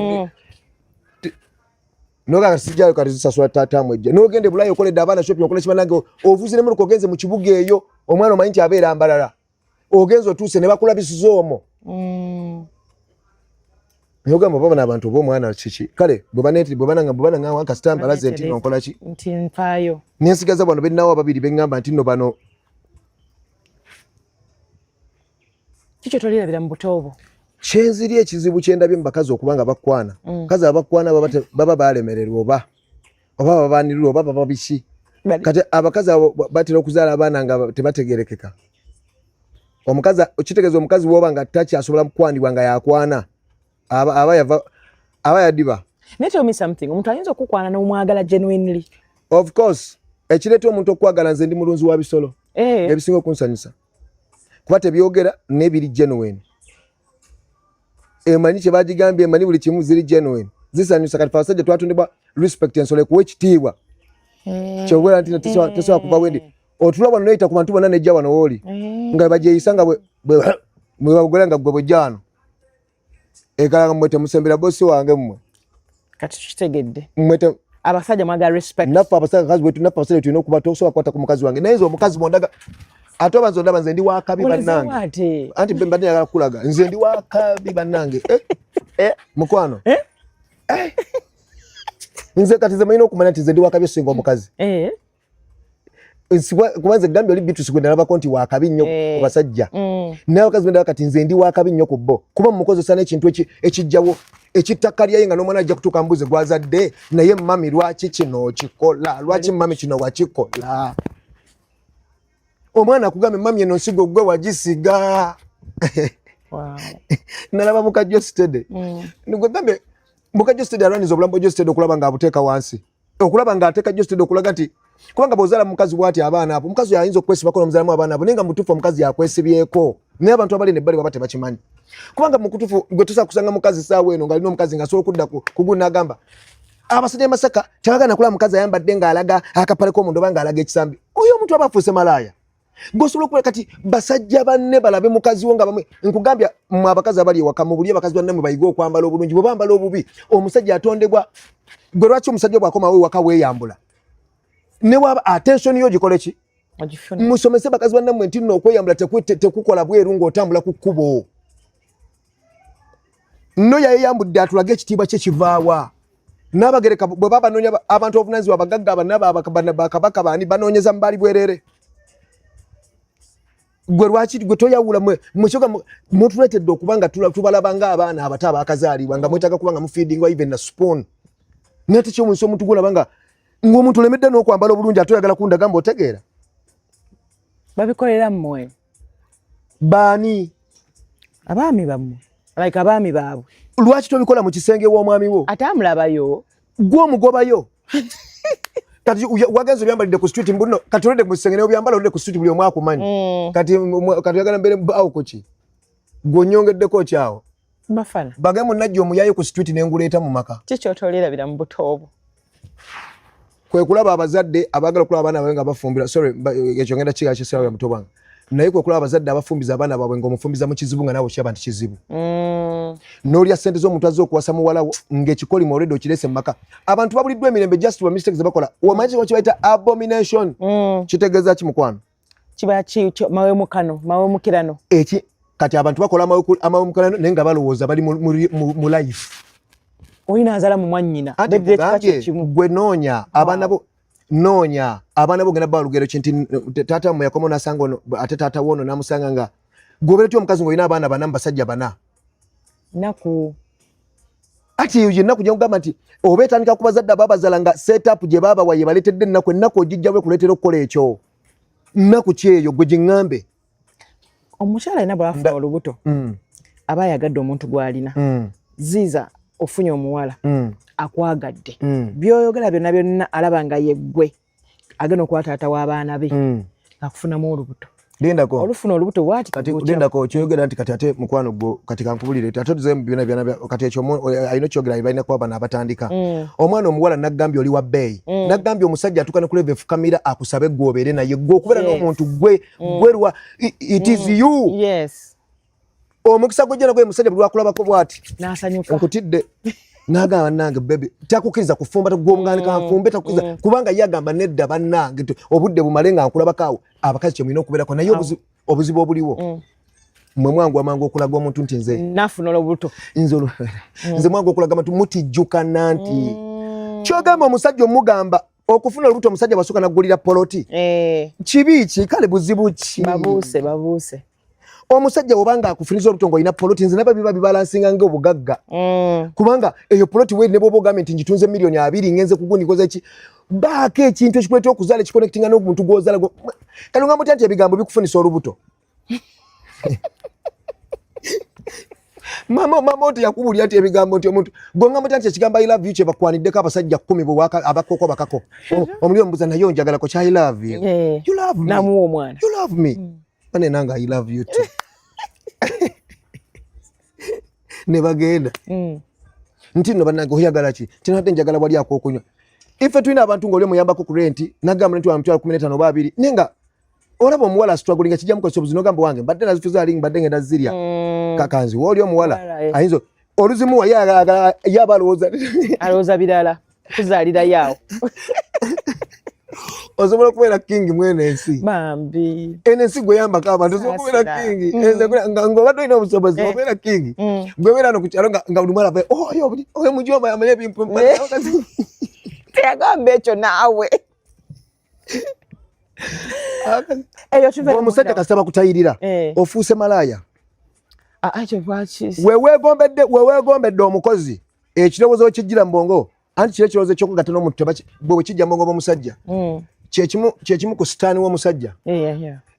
noga sijja kati sasula tata mwejja nogende bulayo okoledde abaana shopping okola kibanange ovuzire mu kogenze mu kibuga eyo omwana omanyi nti abeera ambalala ogenzo otuuse ne bakulabisiza omwo Yogamba baba n'abantu b'omwana kiki kale bwe bananga wanka stamp alaze nti nkola ki nti nfayo nensigaza bano bennawo ababiri bengamba nti no bano kiki tolirabira mu butobo kyenziri ekizibu kyendabye mu bakazi okubanga bakwana kazi abakwana baba balemererwa oba babanirwa oba baba biki kati abakazi batera okuzaala abaana nga tebategerekeka omukazi okitegeeza omukazi w'obanga tachi asobola mukwanibwa nga yakwana aba yadiba. Tell me something. Omuntu ayinza okukwana n'omwagala genuinely. Of course. Ekireeta omuntu okwagala nze ndi mulunzi wa bisolo. Ebisinga okunsanyusa. Kuba tebyogera n'ebiri genuine. Emanyi kye bagigambye emanyi buli kimu ziri genuine. Zisanyusa kati abasajja twatundibwa respect ensolo kuwa ekitiibwa. Kyobwera nti tesobola kuva wendi. Otulaba noyita ku bantu bonna nejja wano wooli. Nga bagyeyisa nga bwe bagula nga gwe bwejjaano. Ekala mwete musembera bosi wange mmwe kati tukitegedde mwete abasajja mwaga respect nafa abasajja kazi wetu nafa abasajja tulina okuba tosobola kukwata ku mukazi wange naye omukazi mondaga ate obanza ndaba nze ndi wakabi bannange anti bemba njagala kulaga nze ndi wakabi bannange mukwano nze kati ze mayina okumanya nti nze ndi wakabi osinga omukazi kubanze gambye oli bitu kwenda naba konti wakabi nnyo ku basajja naye abakazi benda kati nze ndi wakabi nnyo ku bo kuba mukozesa n'ekintu ekijjawo ekittaka lyaye nga n'omwana ajja kutuuka mbuzi gwazadde naye mami lwaki kino kikola lwaki mami kino wakikola omwana akugambye mami eno nsigo gwe wagisiga nalaba mukajjo stede nigwe gambye mukajjo stede alwaniza obulambo jjo stede okulaba nga abuteeka wansi okulaba nga ateeka jjo stede okulaga nti kubanga bozala mukazi bwati abaana abo mukazi yayinza okwesiba kono muzalamu abaana abo nenga mutufu omukazi yakwesibyeko naye abantu abali nebbali baba tebakimanyi kubanga mukutufu gwe tusa kusanga mukazi saawa eno nga alina omukazi nga asobola okudda kuguna agamba abasajja masaka kyabagana kulaba mukazi ayambadde ng'alaga akapale k'omundu oba ng'alaga ekisambi oyo omuntu aba afuuse malaaya gwosobola okuba kati basajja banne balabe mukazi wo nga bamwe nkugambya mu abakazi abali ewaka mu buli abakazi banne mwe bayiga okwambala obulungi bwe bambala obubi omusajja atondebwa gwe lwaki omusajja bw'akomawo ewaka weeyambula ne waba attention yo gikole ki musomese bakazi bannammwe nti nno okweyambula tekukola bweru ng'otambula ku kkubo nno yayeyambudde atulage ekitiibwa kye kivaawa n'abagereka bwe baba banoonya abantu obuvunaanyizibwa abagagga banaba bakabaka baani banoonyeza mu baali bwerere gwe lwaki gwe toyawula mwechoka mutuletedde okubanga tubalabanga abaana abato abakazaalibwa nga mwetaaga kubanga mufeedingwa even na spoon nate kyo munsi omuntu gulabanga ng'omuntu olemedde n'okwambala obulungi ate oyagala kundaga mbu otegeera babikolera mmwe baani abaami bammwe like abaami baabwe lwaki tobikola mu kisenge w'omwami wo ate amulabayo gw'omugobayo kati wagenze byambalidde ku street mbuno kati olede mu kisenge n'obyambala olede ku street buli omwaka kumanyi kati oyagala mbere awo kuki gw'onyongeddeko kyawo bafana bage munnajja omuyayo ku street n'enguleeta mu maka kikyotolerabira mu buto obwo kwe kulaba abazadde abaagala okulaba abaana baabwe nga bafumbira sorry ekyo ngenda kiga kisirawo ya muto bwange naye kwe kulaba abazadde abafumbiza abaana baabwe ng'omufumbiza mu kizibu nga naawe kiraba nti kizibu n'olya ssente z'omuntu azze okuwasa muwala ng'ekikolimo olwedde okirese mu maka abantu babuliddwa emirembe just lwa mistakes ze bakola omanyi kiko kibayita abomination kitegeeza ki mukwano kiba mawemukirano eki kati abantu bakola amawemukirano naye nga balowooza bali mu life olina azala mu mwannyina gwe noonya abaana bo noonya abaana bo genda bba lugero ki nti taata mmwe yakoma n'asanga ono ate taata woono n'amusanga nga gweobeera ty omukazi ng'olina abaana bana mu basajja bana naku ati eyo yennaku gyakugamba nti oba etandika ku bazadde ababazala nga setup gye baabawa ye baleetedde ennaku ogijja bwe kuleetera okukola ekyo nnaku ki eyo gwe gyeŋŋambe omukyala alina bw'afuna olubuto aba ayagadde omuntu gw'alina ziiza ofunye omuwala akwagadde by'oyogera byonna alaba nga yeggwe agenda okuba taata w'abaana be akufunamu olubuto lindako olufuna olubuto bwati kati lindako kyogera nti kati ate mukwano gwo kati kankubulire ate tuzemu byona kati ekyo ayina kyogera balina kuba bana abatandika omwana omuwala naggambye oli wa bbeeyi naggambye omusajja atuuka ne kuleva efukamira akusabe gwe obeere naye gwe okubeera n'omuntu gwerwa it is you yes omukisa gwojjana gwe musajja buli lwakulabako bwati n'asanyuka nkutidde n'agamba nange bebe takukiriza kufumba gw'omuganda kanfumbe takukiriza kubanga ye agamba nedda bannange obudde bumale nga nkulabako awo abakazi kye mulina okubeerako naye obuzibu obuliwo mmwe mwangu amangu okulaga omuntu nti nze nafuna olubuto nze mwangu okulaga nti mutijjukana nti kyogamba omusajja omugamba okufuna olubuto omusajja basooka naggulira poloti kibi ki kale buzibu ki babuuse omusajja obanga akufuniza olubuto ng'olina poloti nze naba biba bibalansinga ng'obugagga kubanga eyo poloti we ne bw'oba ogambye nti ngitunze miliyoni 2 ngenze kugundikoza eki baako ekintu ekikuleeta okuzaala ekikonekitinga n'omuntu gw'ozaala kale ngamba otya nti ebigambo bikufunisa olubuto mama oti yakubulira nti ebigambo nti omuntu gongamba otya nti ekigambo I love you kye bakwaniddeko abasajja 10 abakoko bakako omuli omubuuza naye onjagalako kya I love you you love me namuwa omwana you love me bane nange I love you too ne bagenda nti nno bannange oyagala ki tinadde njagala wali ak'okunywa ife tulina abantu ng'oli omuyambako ku renti nagamba nti wamitwala 15 oba 2 naye nga olaba omuwala struggling kijja mukozesa obuzibu n'ogamba wange mbadde nazifuza alingi mbadde ngenda zirya kakanzi wooli omuwala ayinza oluzimuwa ye aba alowooza birala kuzaalira yaawo osobola okubeera kingi mwene ensi bambi eno ensi gweyambako abantu osobola okubeera kingi ng'obadde olina obusobozi obeera kingi gwebeera no ku kyalo nga buli mwala avayo oyo mujomba amanye ebintu teyagamba ekyo naawe omusajja kasaba kutayirira ofuuse malaaya weweegombedde omukozi ekirowoozo kijjira mbongo anti kiri ekirowoozo ekyokugatta n'omuntu bwe bwekijja mbongo b'omusajja kyekimu ku sitaani w'omusajja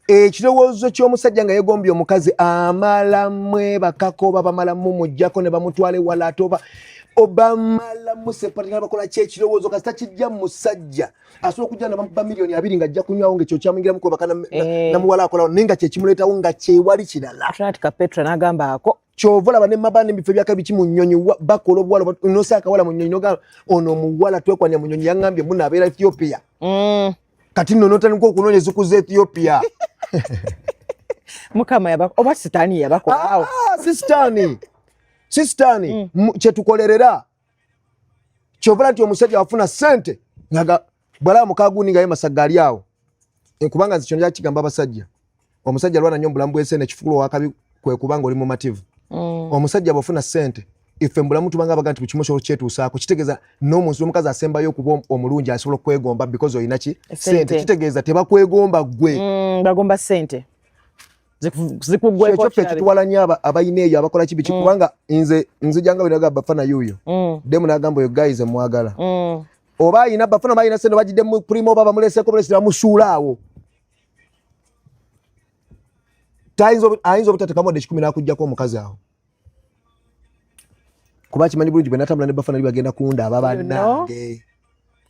ekirowoozo ky'omusajja nga yeegombye omukazi amalamu ebakako oba bamalamu mujjako ne bamutwala ewala ate obamalamu sepatinga bakola ki ekirowoozo kasita kijja musajja asobola okujja nabamuba miliyoni 2 ng'ajja kunywawo ng'ekyo kyamwingiramu kubaka namuwala akolawo naye nga kyekimuleetawo nga kyewali kirala atlantika petra n'agamba ako kyova olaba ne mabanda ebifo ebyaka biki mu nnyonyi bakola obuwala nosa akawala mu nnyonyi nogamba ono omuwala twekwania mu nnyonyi yaŋŋambye muna abeera Ethiopia kati nno notandika okunoonyeza okuza Ethiopia mukama oba sitaani yabakolaawo si sitaani kyetukolerera kyovala nti omusajja wafuna ssente bwalaba mukaguuni nga ye masaga ali awo kubanga nze kyonna kigamba abasajja omusajja lwana nnyo obulamu bw'ensi ekifuulo wakabi kwe kubanga oli mumativu omusajja bw'ofuna ssente ife mbulamu tubanga baga nti buli kimu kyetuusaako kitegeeza n'omuntu omukazi asembayo okuba omulungi asobola okwegomba because olina ki ssente kitegeeza tebakwegomba ggwe bagomba ssente zikugweko kyo kitwalanya abayina eyo abakola kibi kubanga nzijanga binaga bafana yuyo demu nagamba yo guys mwagala oba ayina bafana bayina sendo bagide mu primo baba mulese ko mulese musuulaawo ayinza obutatekamu wadde 10 nakujjako omukazi awo kuba kimanyi bulungi bwe natambula ne bafana bagenda kundaba bannange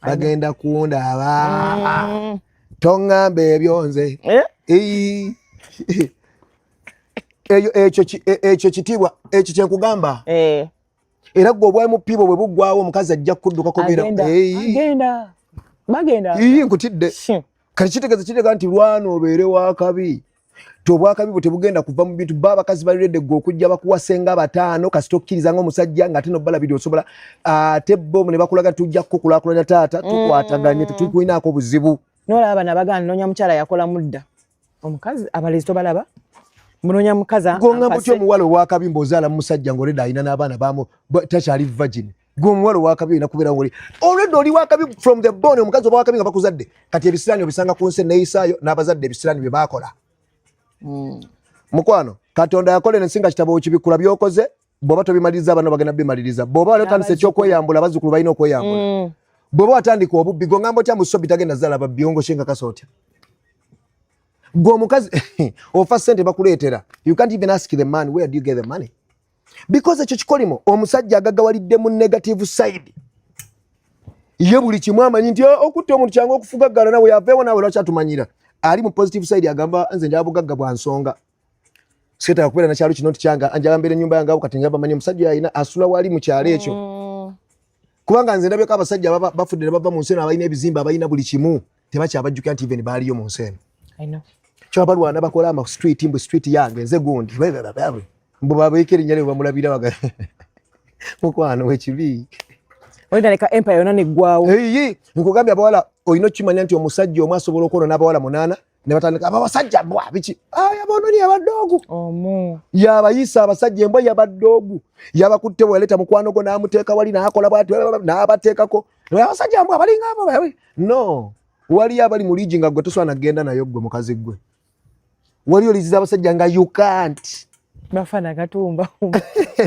bagenda kundaba tongamba ebyonze ekyo kitiibwa ekyo kyenkugamba era gwe obwamu piibo bwe buggwawo omukazi ajja kudduka bagenda nkutidde kati kitegeeza nti lwana obeere wakabi tobwakabi bwe tebugenda kuva mu bintu babakazi balirede gwe okujja bakuwasenga bataano kasita okkiriza ng'omusajja ng'ate nobbala bidi osobola ate bo ne bakulaga tujja kukulaakulanya taata tukwataganye tetukulinaako buzibu nolaba bana bagana nonya mukyala yakola mudda omukazi abalezi tobalaba munonya mukazi gonga mutyo omuwala owakabi mb'ozaala mu musajja ng'oledi alina n'abaana baamu takyali virgin gwe omuwala owakabi olina kubeera ng'oli olwedde oli wakabi from the bone omukazi oba wakabi nga bakuzadde kati ebisiraani obisanga ku nsi neeyisaayo n'abazadde ebisiraani bye baakola mukwano Katonda yakole nensinga kitabo kibikula byokoze bwoba tobimaliriza bano bagenda bimaliriza bwoba letandise ekyokweyambula abazzukulu balina okweyambula bwoba watandika obubbi go ngambo tya musobi tagenda zala babyongo shinga kasotya go mukazi ofa sente bakuleetera you can't even ask the man where do you get the money because ekyo kikolimo omusajja agagawalidde mu negative side ye buli kimu amanyi nti okutta omuntu kyanga okufugaggana nawe yaveewo nawe lwakyatumanyira ali mu positive side agamba nze njaba bugagga bwa nsonga seta kubeera na kyalo kino tikyanga anjala mbere nyumba yange kati njaba manyi omusajja ayina asula wali mu kyalo ekyo kubanga nze ndabyeko abasajja bafudde bava mu nseno abalina ebizimba abalina buli kimu tebakyabajjukira nti even baaliyo mu nseno kyo balwana bakola ama street mbu street yange nze gundi mbu babeeko erinnya lye bamulabira baga mukwano wekibi oleka empire yonna neggwawo nkugambye abawala olina okimanya nti omusajja omu asobola okwona n'abawala 8 ne batandika abasajja bwa biki yaboononi yabadoogu yabayisa abasajja embwa yabadoogu yabakutte bwaleeta mukwano gwo n'amuteeka wali n'akola bwati n'abateekako abasajja mbwa balinga abo no waliyo abali mu liigi nga gwe tosobola nagenda nayo gwe mukazi gwe waliyo liziza abasajja nga you can't bafana katumba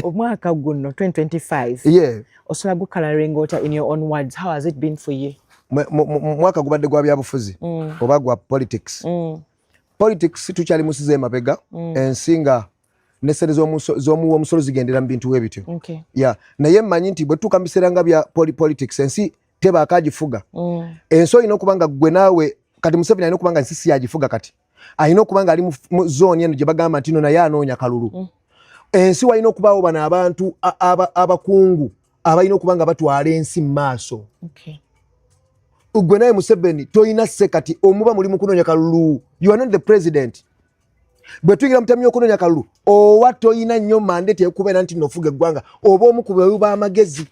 omwaka guno 2025 osobola gukalaringa ota in your own words how has it been for you mwaka gubadde gwa byabufuzi oba gwa politics politics tukyali musize emabega ensinga nesente z'omuwa omusolo zigendera mu bintu webityo naye mmanyi nti bwe tutuuka mu biseera nga bya politics ensi teba akagifuga ensi olina okuba nga gwe naawe kati Museveni alina okuba nga ensi si yagifuga kati alina okuba nga ali mu zooni eno gye bagamba nti no naye anoonya kalulu ensi walina okubaawo bano abantu abakungu abalina okuba nga batwala ensi mu maaso gwe naye Museveni toyina sekati omuba muli mu kunoonya kalulu you are not the president bwe tuyingira mutamyo okunoonya kalulu owa toyina nnyo mandate ekubeera nti nofuga eggwanga oba omu ku beewu b'amagezi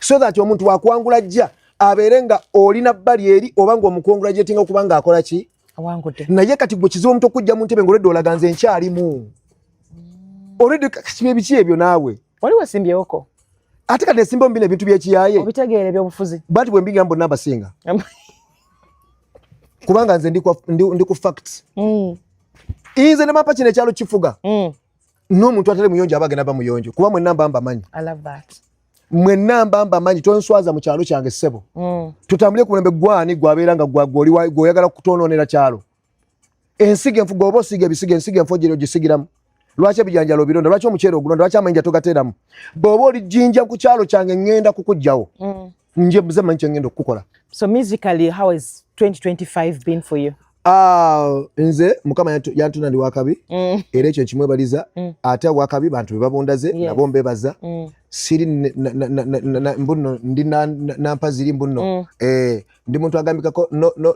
so that omuntu wakuwangula jja abeere nga olina bbali eri oba nga omukuwangula gyetinga okuba nga akola ki naye kati gwe kizibu omuntu okujja mu ntebe ng'olwedde olaga nze nkyalimu olwedde biki ebyo naawe wali wasimbyeoko ate kati esimba omubina ebintu byekiyaye obitegeere ebyobufuzi bati bwe mbingira mbonna abasinga kubanga nze ndi ku facts nze ne mapa kino ekyalo kifuga n'omuntu atali muyonjo aba agenda bamuyonjo kuba mwenna mba mbamanyi mwenna mba mbamanyi tonswaza mu kyalo kyange ssebo tutambule ku mulembe gwani gwabeera nga gwoyagala kutonoonera kyalo ensiga enfuga oba osiga ebisiga ensiga enfojero gisigiramu lwaki ebijanjalo obironda lwaki omuceere ogulonda lwaki amayinja togateeramu bw'oba olijinja ku kyalo kyange ngenda kukugjawo nje muze manyi kye ngenda okukukola so musically how has 2025 been for you nze mukama yantuna ndi wakabi era ekyo nkimwebaliza ate wakabi bantu bebabondaze nabo mbebaza siri mbuno ndi nampa ziri mbuno ndi muntu agambikako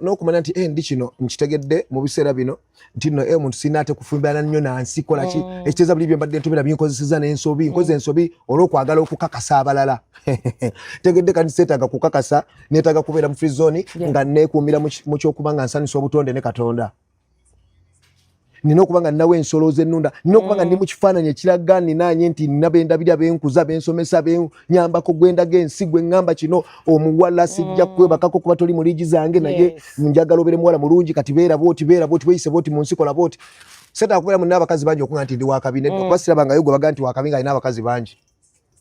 n'okumanya nti ndi kino nkitegedde mu biseera bino nti nno omuntu sirina ate kufumbirana nnyo nansi kola ki ekiteeza buli bye mbadde ntomera binkozeseza n'ensobi nkoze ensobi olw'okwagala okukakasa abalala tegedde kandi seetaaga kukakasa neetaaga kubeera mu free zone nga neekuumira mu kyokuba nga nsanisa obutonde ne Katonda nina okubanga ninawo ensolo z'ennunda, nina okubanga ndi mu kifaananyi ekiraga ninanye nti nina bendabira benkuza bensomesa benyambako gwendaga ensi gwe ŋŋamba kino omuwala sijja kwebakako kuba toli mu liigi zange naye njagala obeere muwala mulungi kati beera bwoti weeyise bwoti mu nsi kola bwoti. Seta kubeera munna abakazi bangi okuŋŋamba nti ndi wakabi nedda kuba sirabangayo gwe baga nti wakabi ng'alina abakazi bangi.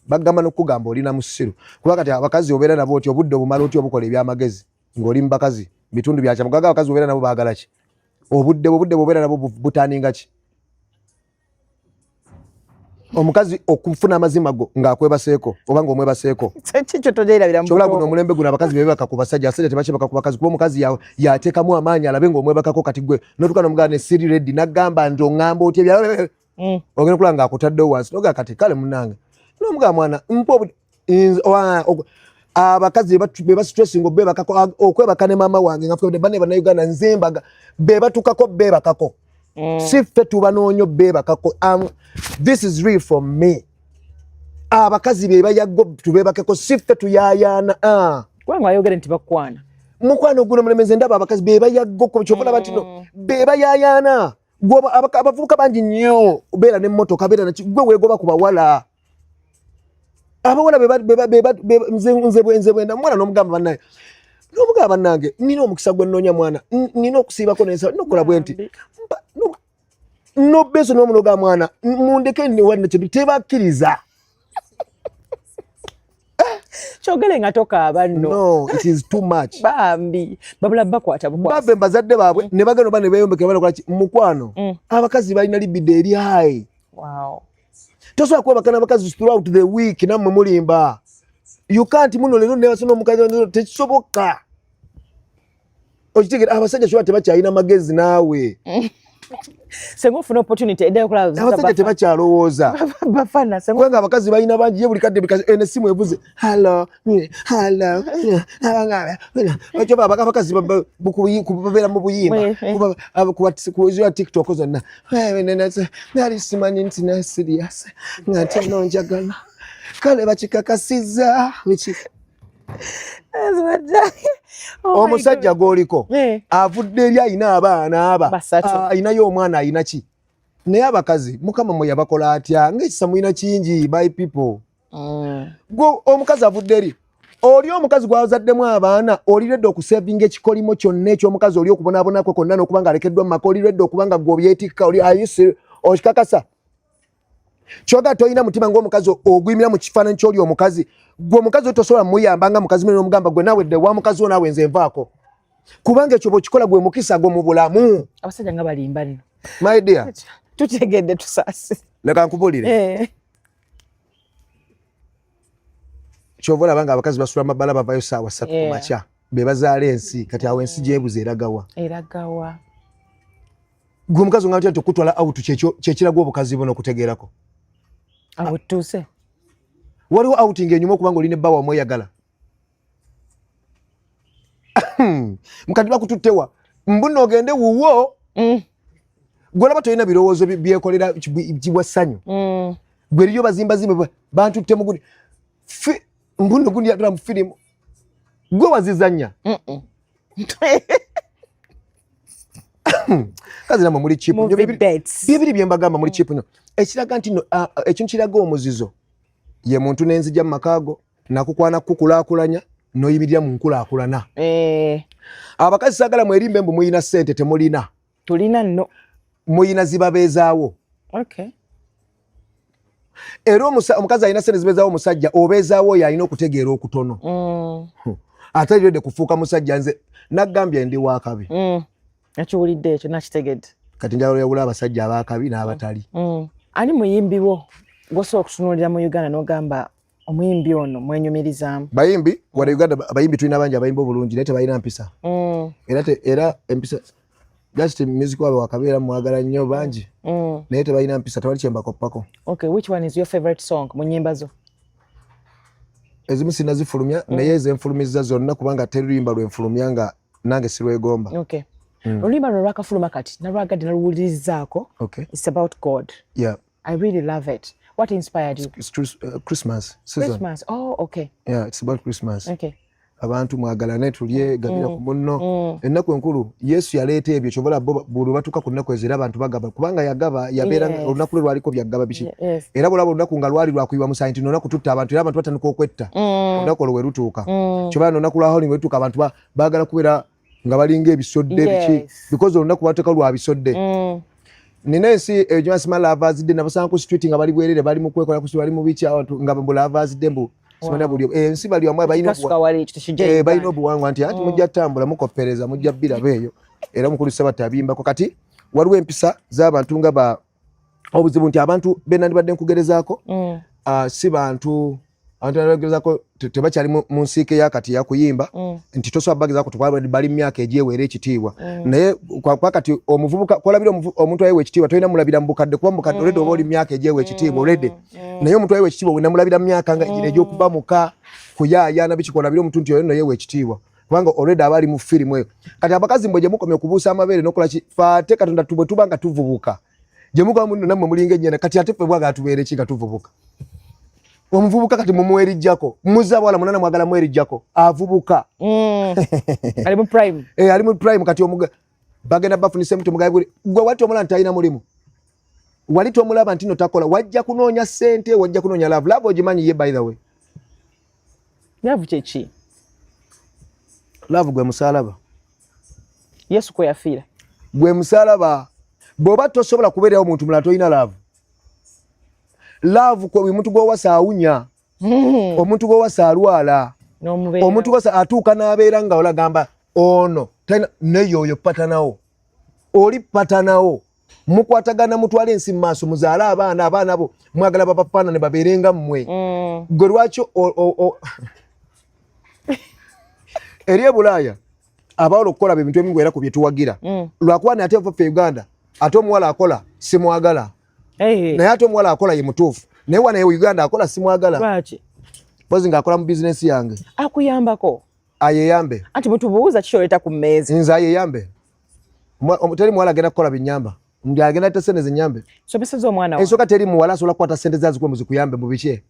Bagamba n'okugamba olina musiru kuba kati abakazi obeera nabo oti obudde obumala oti obukola ebyamagezi ng'oli mu bakazi bitundu bya kyama gaga abakazi obeera nabo baagala ki obudde bwobeera nabo butaaninga ki omukazi okufuna amazima go ng'akwebaseeko oba ng'omwebaseeko kikyo togerabira mu kyobola guno omulembe guno abakazi bebaka ku basajja abasajja tebakibaka ku bakazi kuba omukazi yateekamu amaanyi alabe ng'omwebakako kati gwe n'otuuka n'omugamba ne siri reddi n'agamba nti oŋŋamba otya ogenda okulaba ng'akutaddewo wansi noga kati kale munnange n'omugamba mwana abakazi beba stressingo bebakako okwebaka ne maama wange nga ffe bane bannayuganda nzembaga bebatukako bebakako si ffe tubanoonya bebakako. This is real from me. Abakazi bebayaggo tubebakako si ffe tuyayaana kubanga ayogere nti bakwana mukwano guno mulemeze ndaba abakazi bebayaggo ko kyobona bati no bebayayaana gwoba abavubuka bangi nnyo beera n'emmotoka beera gwe weegoba ku bawala abawala nze bwenda mwana n'omugamba bannaye n'omugamba bannange nina omukisa gwe nnoonya mwana nina okusiibako nensa nokola bwe nti nobeso n'omunoga mwana mundeke newanne kintu tebakkiriza kyogere nga tokaaba nno. No, it is too much. Bambi babula bakwata bukwasa babe bazadde baabwe ne bagano bane beyombekera bana kola mukwano abakazi balina libido eri high. Wow. Tosobola kuba bakana abakazi throughout the week nammwe mulimba. You can't muno lero ne basono omukazi tekisoboka. Okitegera abasajja shwa tebakyalina magezi naawe. Sengo funa opportunity edda kola abasajja tebakyalowooza bafana sengo kubanga abakazi balina bangi ye buli kadde enesimu evuze hello bakyoba abakazi babeera mu buyimba kuwa TikTok zonna nali simanyi nti na serious nga ntyano njagala kale bakikakasiza omusajja gwoliko avudde eri ayina abaana aba ayinayo omwana ayina ki naye abakazi mukama mwe yabakola atya ng'ekisa muyina kingi by people gwo omukazi avudde eri oli omukazi gwazaddemu abaana oliredde okusevinga ekikolimo kyonna ekyomukazi oli okubonaabonako konna n'okuba nga alekeddwa mu maka oliredde okuba nga gwe obyetikka oli ayise okikakasa kyoga toyina mutima ng'omukazi ogwimira mu kifaananyi ky'oli omukazi gwe omukazi tosobola muyamba nga mukazi mwene n'omugamba gwe naawe dde wa mukazi wo naawe nze nvaako kubanga ekyo bw'okikola gwe mukisa gwe mu bulamu. Abasajja nga balimba nno my dear tutegedde tusaasi leka nkubulire kyova olaba nga abakazi basula amabala bavayo saawa 3 ku makya be bazaala ensi kati awo ensi gyebuza eragawa gwe omukazi nga nti okutwala out kyekiraga obukazi buno okutegeerako awo tuuse waliwo outing enyuma okuba nga olina ebbawa omweyagala mukati bakututtewa mbuno ogende wuwo gwolaba tolina birowoozo byekolera kibwa ssanyu gwe eriyo bazimbazimba bantutte muguni mbuno gundi yatula mu firimu gwe wazizannya kazi namwe muli chipu bibiri byembagamba muli chipu nyo ekiraga nti ekintu kiraga omuzizo ye muntu n'enzija mu makaago nakukwana kukulaakulanya n'oyimirira mu nkulaakulana abakazi sagala mwerimbe mbu muyina ssente temulina tulina nno muyina zibabeezaawo era omukazi alina ssente zibeezaawo omusajja obeezaawo oyo alina okutegeera okutono ataliredde kufuuka musajja nze naggambye ndi waakabi nakiwulidde ekyo nakitegedde kati njagala yawula abasajja abaakabi n'abatali ani muyimbi wo gwosobola okutunuulira mu Uganda n'ogamba omuyimbi ono mwenyumirizaamu? Bayimbi wala Uganda abayimbi tulina bangi abayimbi obulungi naye tebalina mpisa era empisa just music wabwe wakabeera mwagala nnyo bangi naye tebalina mpisa tewali kyembakoppako. Okay, which one is your favorite song mu nnyimba zo? Ezimu sinazifulumya naye ezenfulumizza zonna kubanga terulimba lwenfulumya nga nange sirwegomba. Okay. Oluyimba lwo lwakafuluma kati nalwagadde naluwulirizaako. Okay. It's about God. Yeah. I really love it. What inspired you? It's Christmas season. Christmas. Oh, okay. Yeah, it's about Christmas. Okay. abantu mwagalane tulye gabira ku munno ennaku enkulu Yesu yaleeta ebyo kyobola bulu batuka ku nnaku ezira abantu bagaba kubanga yagaba yabeera olunaku lwe lwaliko byagaba biki era bulabo olunaku nga lwali lwakuyiwa musanti olunaku tutta abantu era abantu batandika okwetta olunaku olwo werutuuka kyobola olunaku lwa holi werutuuka abantu baagala kubeera nga balinga ebisodde biki because olunaku lwateeka lwa bisodde nina ensi ejomasima lava azidde nabasanga ku street nga bali bwerere bali mu kwekola ku bali mu bichi abantu nga mbulava azidde mbu simanya buli ensi bali amwe balina obuwangwa nti mujja tambula mukoppereza mujja bbira beeyo era mukulu Sabata abimbako kati waliwo empisa z'abantu nga obuzibu nti abantu bena ndibadde nkugerezaako si bantu antagerezaako tebakyali mu nsiike yakati yakuyimba nti tosobola bagezaako tukwaba bali myaka egyewera ekitiibwa naye kwakati omuvubuka kolabira omuntu ayewa ekitiibwa tolina mulabira mu bukadde kuba mukadde olede oba oli myaka egyewa ekitiibwa olede naye omuntu ayewa ekitiibwa wena mulabira myaka nga gira egyokuba muka kuyaaya nabikikolabira omuntu nti olino yewa ekitiibwa kubanga olede aba ali mu firimu eyo kati abakazi mbwe gye mukomye okubuusa amabeere n'okola ki faate Katonda tubwe tuba nga tuvubuka gye mukola muno nammwe mulinga ennyana kati ate ffe bwaga tubeere ki nga tuvubuka omuvubuka kati mumuwerijjako muzza bwala munana mwagala muwerijjako avubuka ali mu prime ali mu prime kati bagenda bafunise mtu mugaye gwe wati omulala ntalina mulimu wali tomulaba nti no takola wajja kunoonya ssente wajja kunoonya love ogimanyi ye by the way love kyeki love gwe musalaba Yesu kwe yafiira gwe musalaba bw'oba tosobola kubeerawo omuntu mulala tolina love kwa omuntu gw'owasa awunya omuntu gw'owasa alwala omuntu gw'owasa atuuka n'abeera nga olagamba ono neyo oyo patanawo oli patanawo mukwatagana mutwala ensi mu maaso muzaale abaana bo mwagala babafaanane babeerenga mmwe gwe lwaki eri e Bulaaya abawola okukola ebintu ebimu era ku bye tuwagira lwakuba ne ate ffe Uganda ate omuwala akola simwagala naye ate omuwala akola ye mutuufu naye wana Uganda akola simwagala lwaki pozi ng'akola mu bizinesi yange akuyambako ayeyambe anti mutubuuza kikyoleeta ku mmeezi nze ayeyambe teri muwala agenda kukola binyamba ndi agenda ate sente zinyambe someseza omwana ensooka teri muwala asobola kukwata sente zazikuwa muzikuyambe mu biki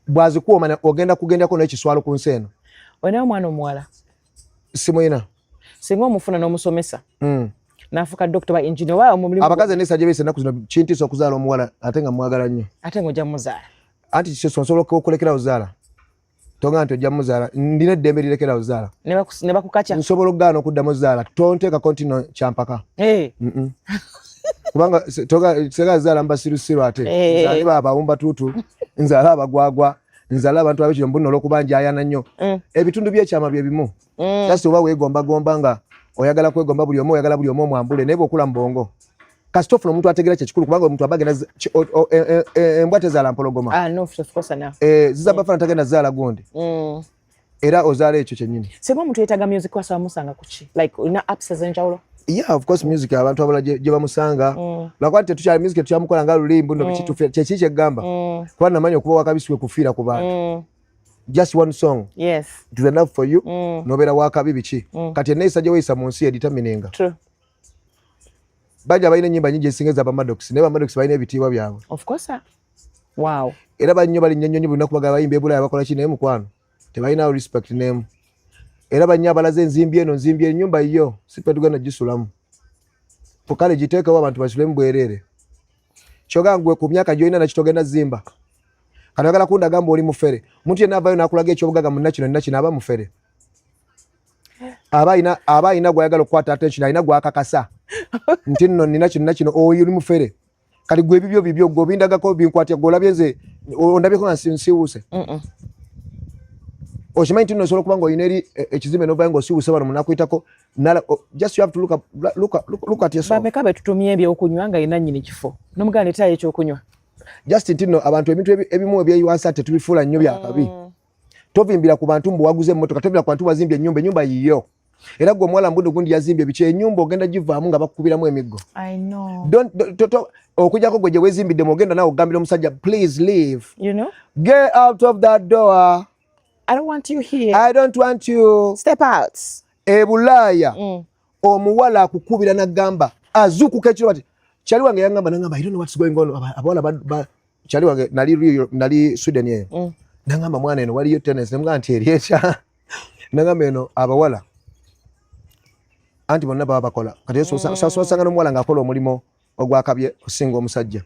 bwazikuwa ogenda kugendako n'ekiswalo ku nsi eno olinayo omwana omuwala simuyina singa omufuna n'omusomesa nafuka doctor ba engineer wa omulimu abakazi nesa je bese naku zino kintiso okuzaala omuwala ate nga mwagala nnyo ate ng'ojja muzaala anti kisosola okulekera ozaala tonga nti ojja muzaala ndina eddembe lirekera ozaala ne bakukaca nsobola okugaana okuddamu ozaala tonteeka kontino kyampaka kubanga sega zaala mbasirusiru ate nzaale baabawumba tuutu nzaala abagwagwa nzaala abantu abekyo mbuno olw'okubanja ayana nnyo ebitundu by'ekyama bye bimu kasi oba weegombagomba nga oyagala kwegomba buli omu oyagala buli omu omwambule naye bw'okula mu bongo kasita ofuna omuntu ategeera kyekikulu kubanga omuntu abagenda embwa tezaala mpologoma ziza bafana tagenda zaala gundi era ozaala ekyo kyennyini singa omuntu yeetaaga music wasaba musanga kuki like olina apps ez'enjawulo yeah of course music abantu abala gye bamusanga lwakuba tetukyali music tetyamukola nga lulimbu no kyeki kyeggamba kuba namanya okuba wakabisiwe kufiira ku bantu just one song yes it is enough for you nobeera wakabi biki kati enneeyisa gye weeyisa mu nsi editamininga bajja balina ennyimba nyingi ezisinga eza bamadox naye bamadox balina ebitiibwa byabwe of course wow era bannyo balinnya nnyo buli lunaku bagala bayimba ebulaaya bakola ki naye mukwano tebalinawo respect nemu era bannyo abalaze enzimbi eno nzimbi ennyumba yo si ffe tugenda gisulamu fukale giteekewo abantu basulemu bwereere kyogaa gwe ku myaka gy'olina nakitogenda zimba kano yagala kundagamba oli mufere omuntu yenna avaayo n'akulaga ekyobugaga munnakino nnakino aba mufere aba ayina gw'ayagala okukwata attention alina gw'akakasa nti nno nina kino nakino oyo oli mufere kati gwe bibyo gw'obindagako binkwatya gw'olabye nze ondabyeko nga nsiwuuse okimanyi nti nno osobola okuba nga olina eri ekizimbe n'ovaayo ng'osiwuuse bano munakuyitako just you have to look at yourself. Bameka betutumye ebyokunywa nga yina nnyini kifo n'omuganda leetayo ekyokunywa just nti nno abantu ebintu ebimu ebyeyiwansa tetubifuula nnyo byakabi tovimbira ku bantu mbu waguze emmotoka tovimbira ku bantu bazimbye ennyumba yiyo era gwe omuwala mbuno gundi yazimbye biki ennyumba ogenda givaamu nga bakukubiramu emiggo okujjako gwe gye weezimbidde ogenda nawe okugambira omusajja please leave get out of that door I don't want you here. I don't want you. Step out. E Bulaaya omuwala akukubira nagamba azukuka ekiro bati kyali wange yangamba nangamba I don't know what's going on abawala kyali wange nali Sweden yeyo nangamba mwana eno waliyo tennis nemugamba nti erieta nagamba eno abawala anti bonna baba bakola kati sanga n'omuwala ng'akola omulimo ogwakabye kusinga omusajja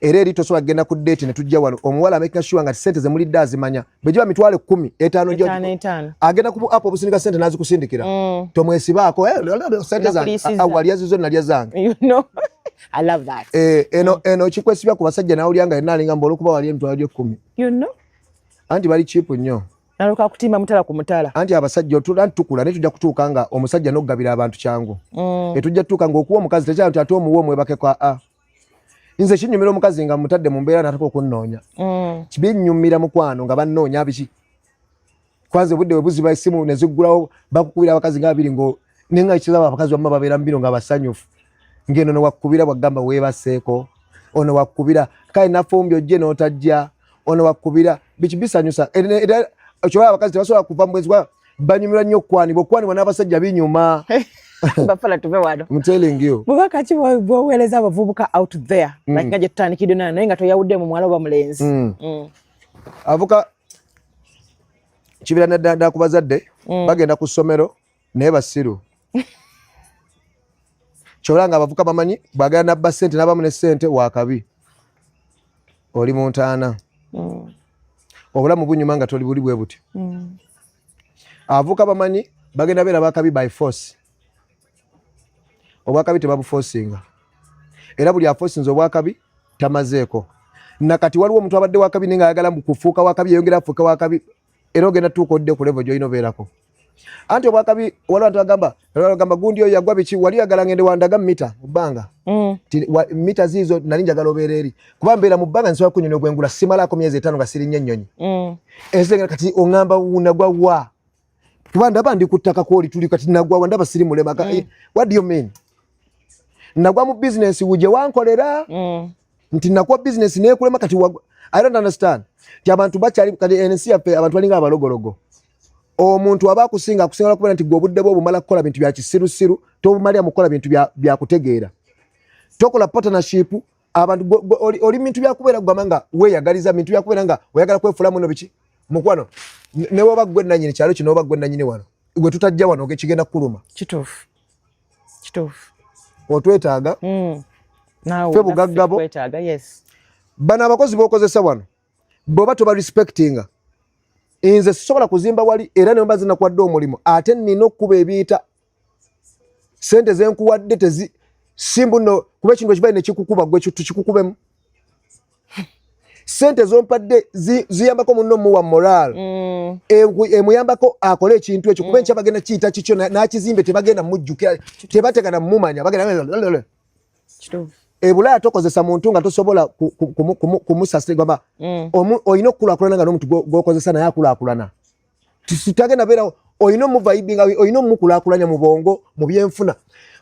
era eri tosobola kugenda ku date ne tujja wano omuwala amaking sure nga sente ze mulidde azimanya begiba mitwale 10 5 agenda ku app obusindika sente nazikusindikira tomwesibaako sente zange awali azizo nalya zange I love that eno kikwesibya ku basajja nawulyanga yenna alinga mbolo kuba wali emitwalo 10 anti bali cheap nnyo naluka kutimba mutala ku mutala anti abasajja otulanti tukula ne tujja kutuuka nga omusajja n'okugabira abantu kyangu etujja tutuuka ng'okuwa omukazi tekyalo nti ate omuwa omwebakeko nze kinyumira omukazi nga mutadde mu mbeera nataka okunnoonya kibinnyumira mukwano nga bannoonya biki kwanza obudde bwe buziba essimu ne ziggulawo bakukubira abakazi nga babiri ngo nenga ekiraba abakazi bamma babeera mu biro nga basanyufu ngeno ne wakkubira bwagamba weebaseeko ono wakkubira kale nafumbi ojje n'otajja ono wakkubira biki bisanyusa ekyobola abakazi tebasobola kuva mu bwezi banyumirwa nnyo okwanibwa n'abasajja binyuma bafala tuve wano I'm telling you bubaka ki bwoweereza abavubuka out there like nga gye tutandikidde naye nga toyawudde mu mwala oba mulenzi avuka kibira naddala ku bazadde bagenda ku ssomero naye basiru kyobola nga abavuka bamanyi bwagenda nabba ssente n'abamu ne ssente wakabi oli mu ntaana obulamu bunyuma nga toli buli bwe buti avuka bamanyi bagenda beera bakabi by force obwakabi tebabuforcinga era buli aforcinze obwakabi tamazeeko nakati waliwo omuntu abadde wakabi nenga ayagala kufuuka wakabi yeyongera afuuka wakabi era ogenda tuuka odde ku level gy'olina obeerako anti obwakabi waliwo abantu bagamba gundi oyo yagwa biki wali yagala ngende wandaga mita mu bbanga mita ziizo nali njagala obeera eri kuba mbeera mu bbanga nsobola kunyonyi ogwengula simalaako myezi 5 nga sirinnye ennyonyi ensengera kati oŋŋamba nagwa wa kuba ndaba ndi ku ttaka kwoli tuli kati nagwa wa ndaba siri mulema what do you mean nagwa mu business wuje wankolera nti nakuwa business nekulema kati I don't understand ti abantu bakyali kati ensi yaffe abantu balinga abalogologo omuntu aba akusinga kubeera nti gwe obudde bwo obumala kukola bintu bya kisirusiru tobumalira mu kukola bintu bya kutegeera tokola partnership abantu oli bintu bya kubeera kugamba nga weeyagaliza bintu bya kubeera nga oyagala kwefuula muno biki mukwano ne woba gwe nannyini kyalo kino oba gwe nannyini wano gwe tutajja wano kigenda kukuluma kituufu otwetaaga ffe bugaggabo bano abakozi b'okozesa wano bw'oba toba respectinga nze sisobola kuzimba wali era ne mba zinakuwadde omulimu ate nina okuba ebiyita sente zenkuwadde simbu no kuba ekintu ekibaire nekikukuba gwe tukikukubemu sente zompadde ziyambako munno muwa moral emuyambako akole ekintu ekyo kuba enkya bagenda kiyita kikyo n'akizimbe tebagenda mujjukira tebategana mumanya bagenda ebulaya tokozesa muntu nga tosobola kumusasira olina okukulaakulana nga n'omuntu gwokozesa naye akulaakulana titagenda beera olina omuvibinga olina omukulakulanya mu bwongo mu byenfuna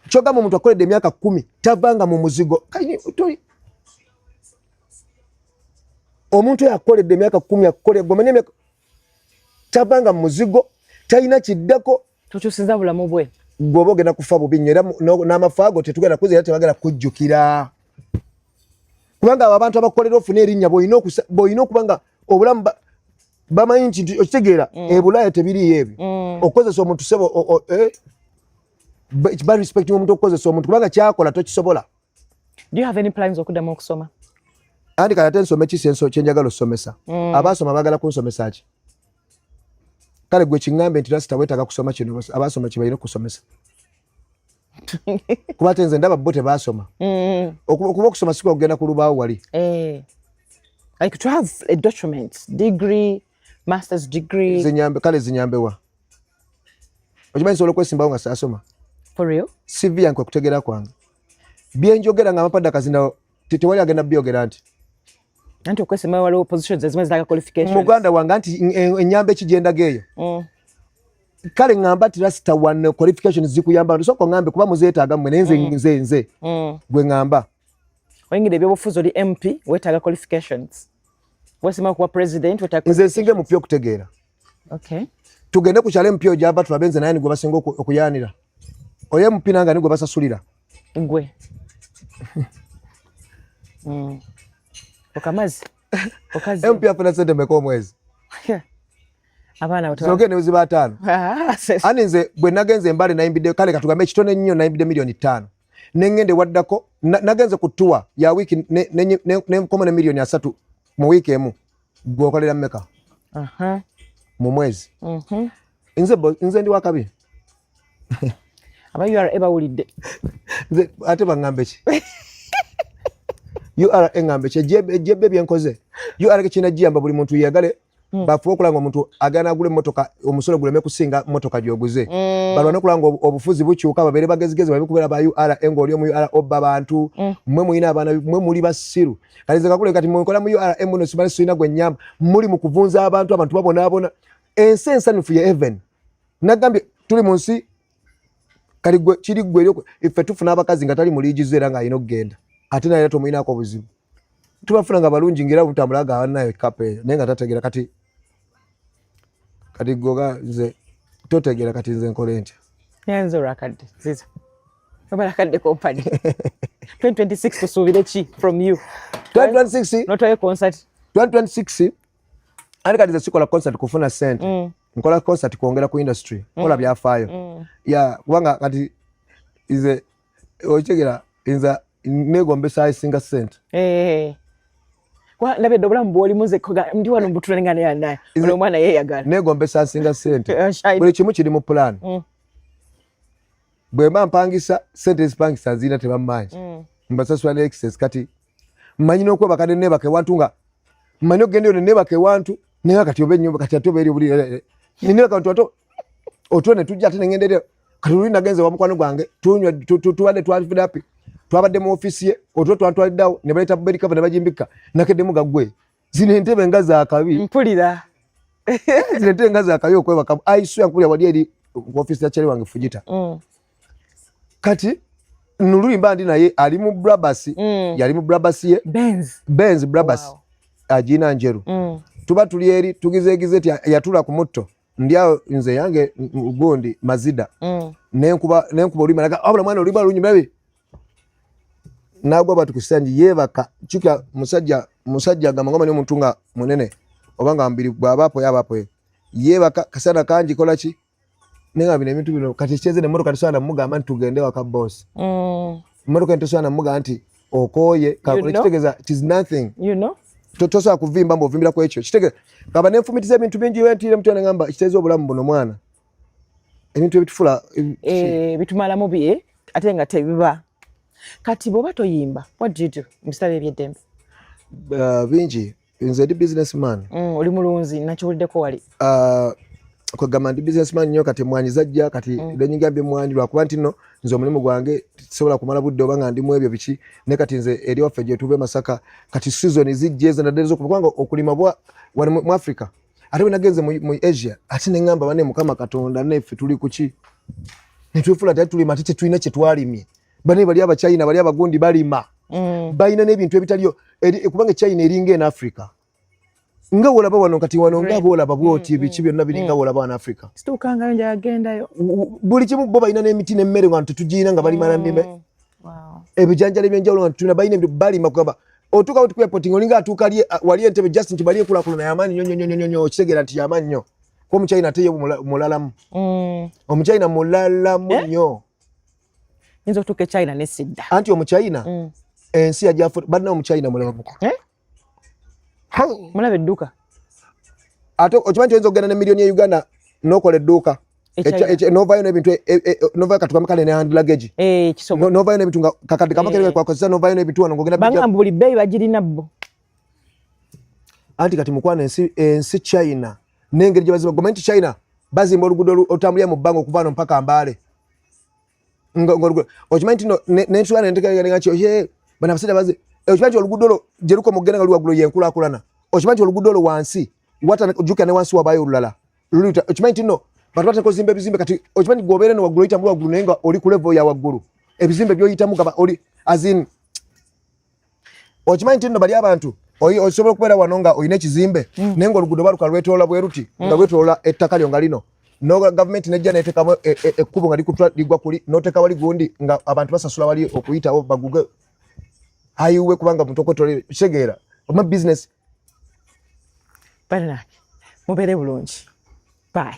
kyogamba omuntu akoledde emyaka 10 tavanga mu muzigo omuntu yakoledde emyaka 10 akole gomanya emyaka tavanga mu muzigo talina kiddako tukyusiza bulamu bwe gwoba ogenda kufa bubi nnyo era n'amafaago tetugenda kuzira tebagenda kujjukira kubanga abo abantu abakolera ofuna erinnya bw'olina okuba nga obulamu bamanyi nti okitegeera ebulaya tebiriyo ebyo okukozesa omuntu sebo ba respect omuntu okukozesa omuntu kubanga kyakola tokisobola. Do you have any plans okuddamu okusoma? Andi kati ate nsome ki kyenjagala osomesa abaasoma baagala kunsomesa ki kale gwe kiŋŋambe nti rasita weetaaga kusoma kino abaasoma kye balina okusomesa kuba ate nze ndaba bo tebaasoma okuba okusoma si kugenda ku lubaawo wali like to have a document degree master's degree kale zinyambewa okimanyi nsobola okwesimbawo nga saasoma for real CV yange kutegeera kwange byenjogera nga amapadde akazindawo tewali agenda byogera nti anti okwesimbawo waliwo positions ezimu ezitaaga qualifications muganda wange anti ennyamba ekigendaga eyo kale ŋŋamba nti rasita one qualifications zikuyamba nsooka ŋŋambe kuba muzeetaaga mmwe naye nze gwe ŋŋamba oyingidde ebyobufuzi oli MP weetaaga qualifications weesimbawo kuba president weetaaga nze nsinga MP okutegeera tugende ku kyalo MP gyava tulabe nze naye ni gwe basinga okuyaanira oyo MP nange ni gwe basasulira gwe okamazi MP afuna sente meka omwezi abaana zogende weziba 5 ani nze bwe nagenze mbale nayimbidde kale katugambe ekitone nnyo nayimbidde milioni 5 nengende waddako nagenze ku tour ya wiki ne komone milioni 3 mu wiki emu gwokolera mmeka mu mwezi nze ndi wakabi aba URA bawulidde nze ate bangambe ki URA engambe ki jebbe byenkoze URA kina jiyamba buli muntu yagale bafuwa okulanga omuntu agana agule motoka omusolo guleme kusinga motoka gyoguze balwana okulanga obufuzi bukyuka babere bagezigezi babikubera ba URA engoli omu URA obba bantu mmwe muyina abaana mmwe muli basiru kalize kakule kati mwekola mu URA embuno sibali sina gwe nyamba muri mu kuvunza abantu babona ensensa nifu ya heaven nagambye tuli munsi kali gwe kiri gwe ife tufuna abakazi nga tali muligize era nga ayina okugenda ate naye tomuyina ko buzibu tubafuna nga balungi ngira mutambulaga nayo kape nenga tategera kati goga nze totegera kati nze nkole ntya yanzo rakadde ziza baba rakadde company 2026 tusubire chi from you 2026 not a concert 2026 ani kati sikola concert kufuna cent nkola concert kuongera ku industry kola byafaayo ya kubanga kati ize ochegera inza negombe sai singa cent kwa labe dobula mboli muze ndi wano mbutulengane ya naye ono mwana yeye yagala negombe sai singa cent buli kimu kiri mu plan bwe mpangisa cent ezipangisa zina tebammanyi mbasasula ne excess kati mmanyi okwe bakade nebake wantu nga mmanyi ogende ne nebake wantu nega kati obe nyumba kati atobe eri buli nini kantu ato otone tujja tene ngendere katuli nagenze wa mukwano gwange tunywa tuwade twalifida api twabadde mu office ye otwo twantwaliddawo ne baleta buberi kava ne bajimbika nakede mugagwe zine ntebe ngaza akabi mpulira zine ntebe ngaza akabi okweba kabu aisu yankulya wali eri ku office ya chali wange Fujita kati nuluri mbandi naye ali mu Brabus yali mu Brabus ye Benz Brabus ajina njeru tuba tuli eri tugizegize yatula ku mutto ndyao nze yange ugondi mazida nenkuba olima naga abula mwana oliba lunyi babe nagwa batu kusanji yebaka chuka musajja gamangoma ne omuntunga munene obanga ambiri bwabapo yabapo yebaka kasana kanji kolachi nenga bine bintu bino kati cheze ne motoka tusana muga amani tugende waka boss motoka ntusana muga anti okoye kakulekitegeza it is nothing totosa kuvimba mbo vimbira kwa ekyo kitege kaba nenfumitiza ebintu bingi wentire mutana ngamba kiteze obulamu buno mwana ebintu ebitufula bitumala mubi ate nga tebiba kati boba toyimba what do you do mstari byedembe bingi nze ndi businessman oli mulunzi nakiwuliddeko wali kwa gamba ndi businessman nyo kati mwanyi zajja kati lenyingambye mwanyi lwakuba nti no nze omulimu gwange sobola kumala budde obanga ndimu ebyo biki ne kati nze eri waffe gye tube Masaka kati season zijjeze naddala kubanga okulima bwa wali mu Africa ate bwe nagenze mu Asia ate ne ngamba bane Mukama Katonda neffe tuli kuki netufula tati tulima ate tulina kye twalimye bane bali aba China bali abagundi balima bayina n'ebintu ebitaliyo kubanga China eringa en Africa nga wolaba wano kati wano nga bolaba bwoti ebiki byonna biringa wolaba na Africa situkanga nja agendayo buli kimu bo bayina n'emiti n'emmere wantu tujina nga bali mana mime ebijanjale byenjawulo wantu tuna bayina ebintu balima kwaba otuka uti kwa potting olinga atuka wali Entebbe Justin Kibali kula na yamani nyonyo kitegera nti yamani nyo ko mu China teye mulalamu omu China mulalamu nyo nzo tuke China ne sidda anti omu China ensi ya Jafu badna omu China mulalamu mulabe edduka ato okimanyi enzo gana ne milioni ya Uganda nokole edduka novayo n'ebintu novayo katukamaka ne hand luggage kisobo novayo n'ebintu nga kakadi kamakere kwa kozesa novayo n'ebintu wano ngogenda banga mbuli bei bagirina bo anti kati mukwana ensi China nengeri gye baziba gomenti China bazimba oluguudo otambulira mu bbango okuva mpaka Mbale okimanyi no n'ensula n'enteekateeka kyo bana basajja bazi okimanyi oluguudo jeruko mugenda nga luwagulo yenkulakulana okimanyi oluguudo wansi wata juka ne wansi wabayo olulala lulita okimanyi no batu batako zimbe bizimbe kati okimanyi gobere no wagulo ita waggulu nenga oli ku level ya waggulu ebizimbe byoyita mugaba oli azin okimanyi no bali abantu osobola okubeera wano nga oyina ekizimbe nenga oluguudo baluka lwetoola bwe ruti nga lwetoola ettaka lyo nga lino no government nejja neteekamu ekkubo nga ligwa kuli noteeka wali gundi nga abantu basasula wali okuyitawo baguge ayiwe kubanga mutokotole kitegeera oma business bana mubere bulungi Bye.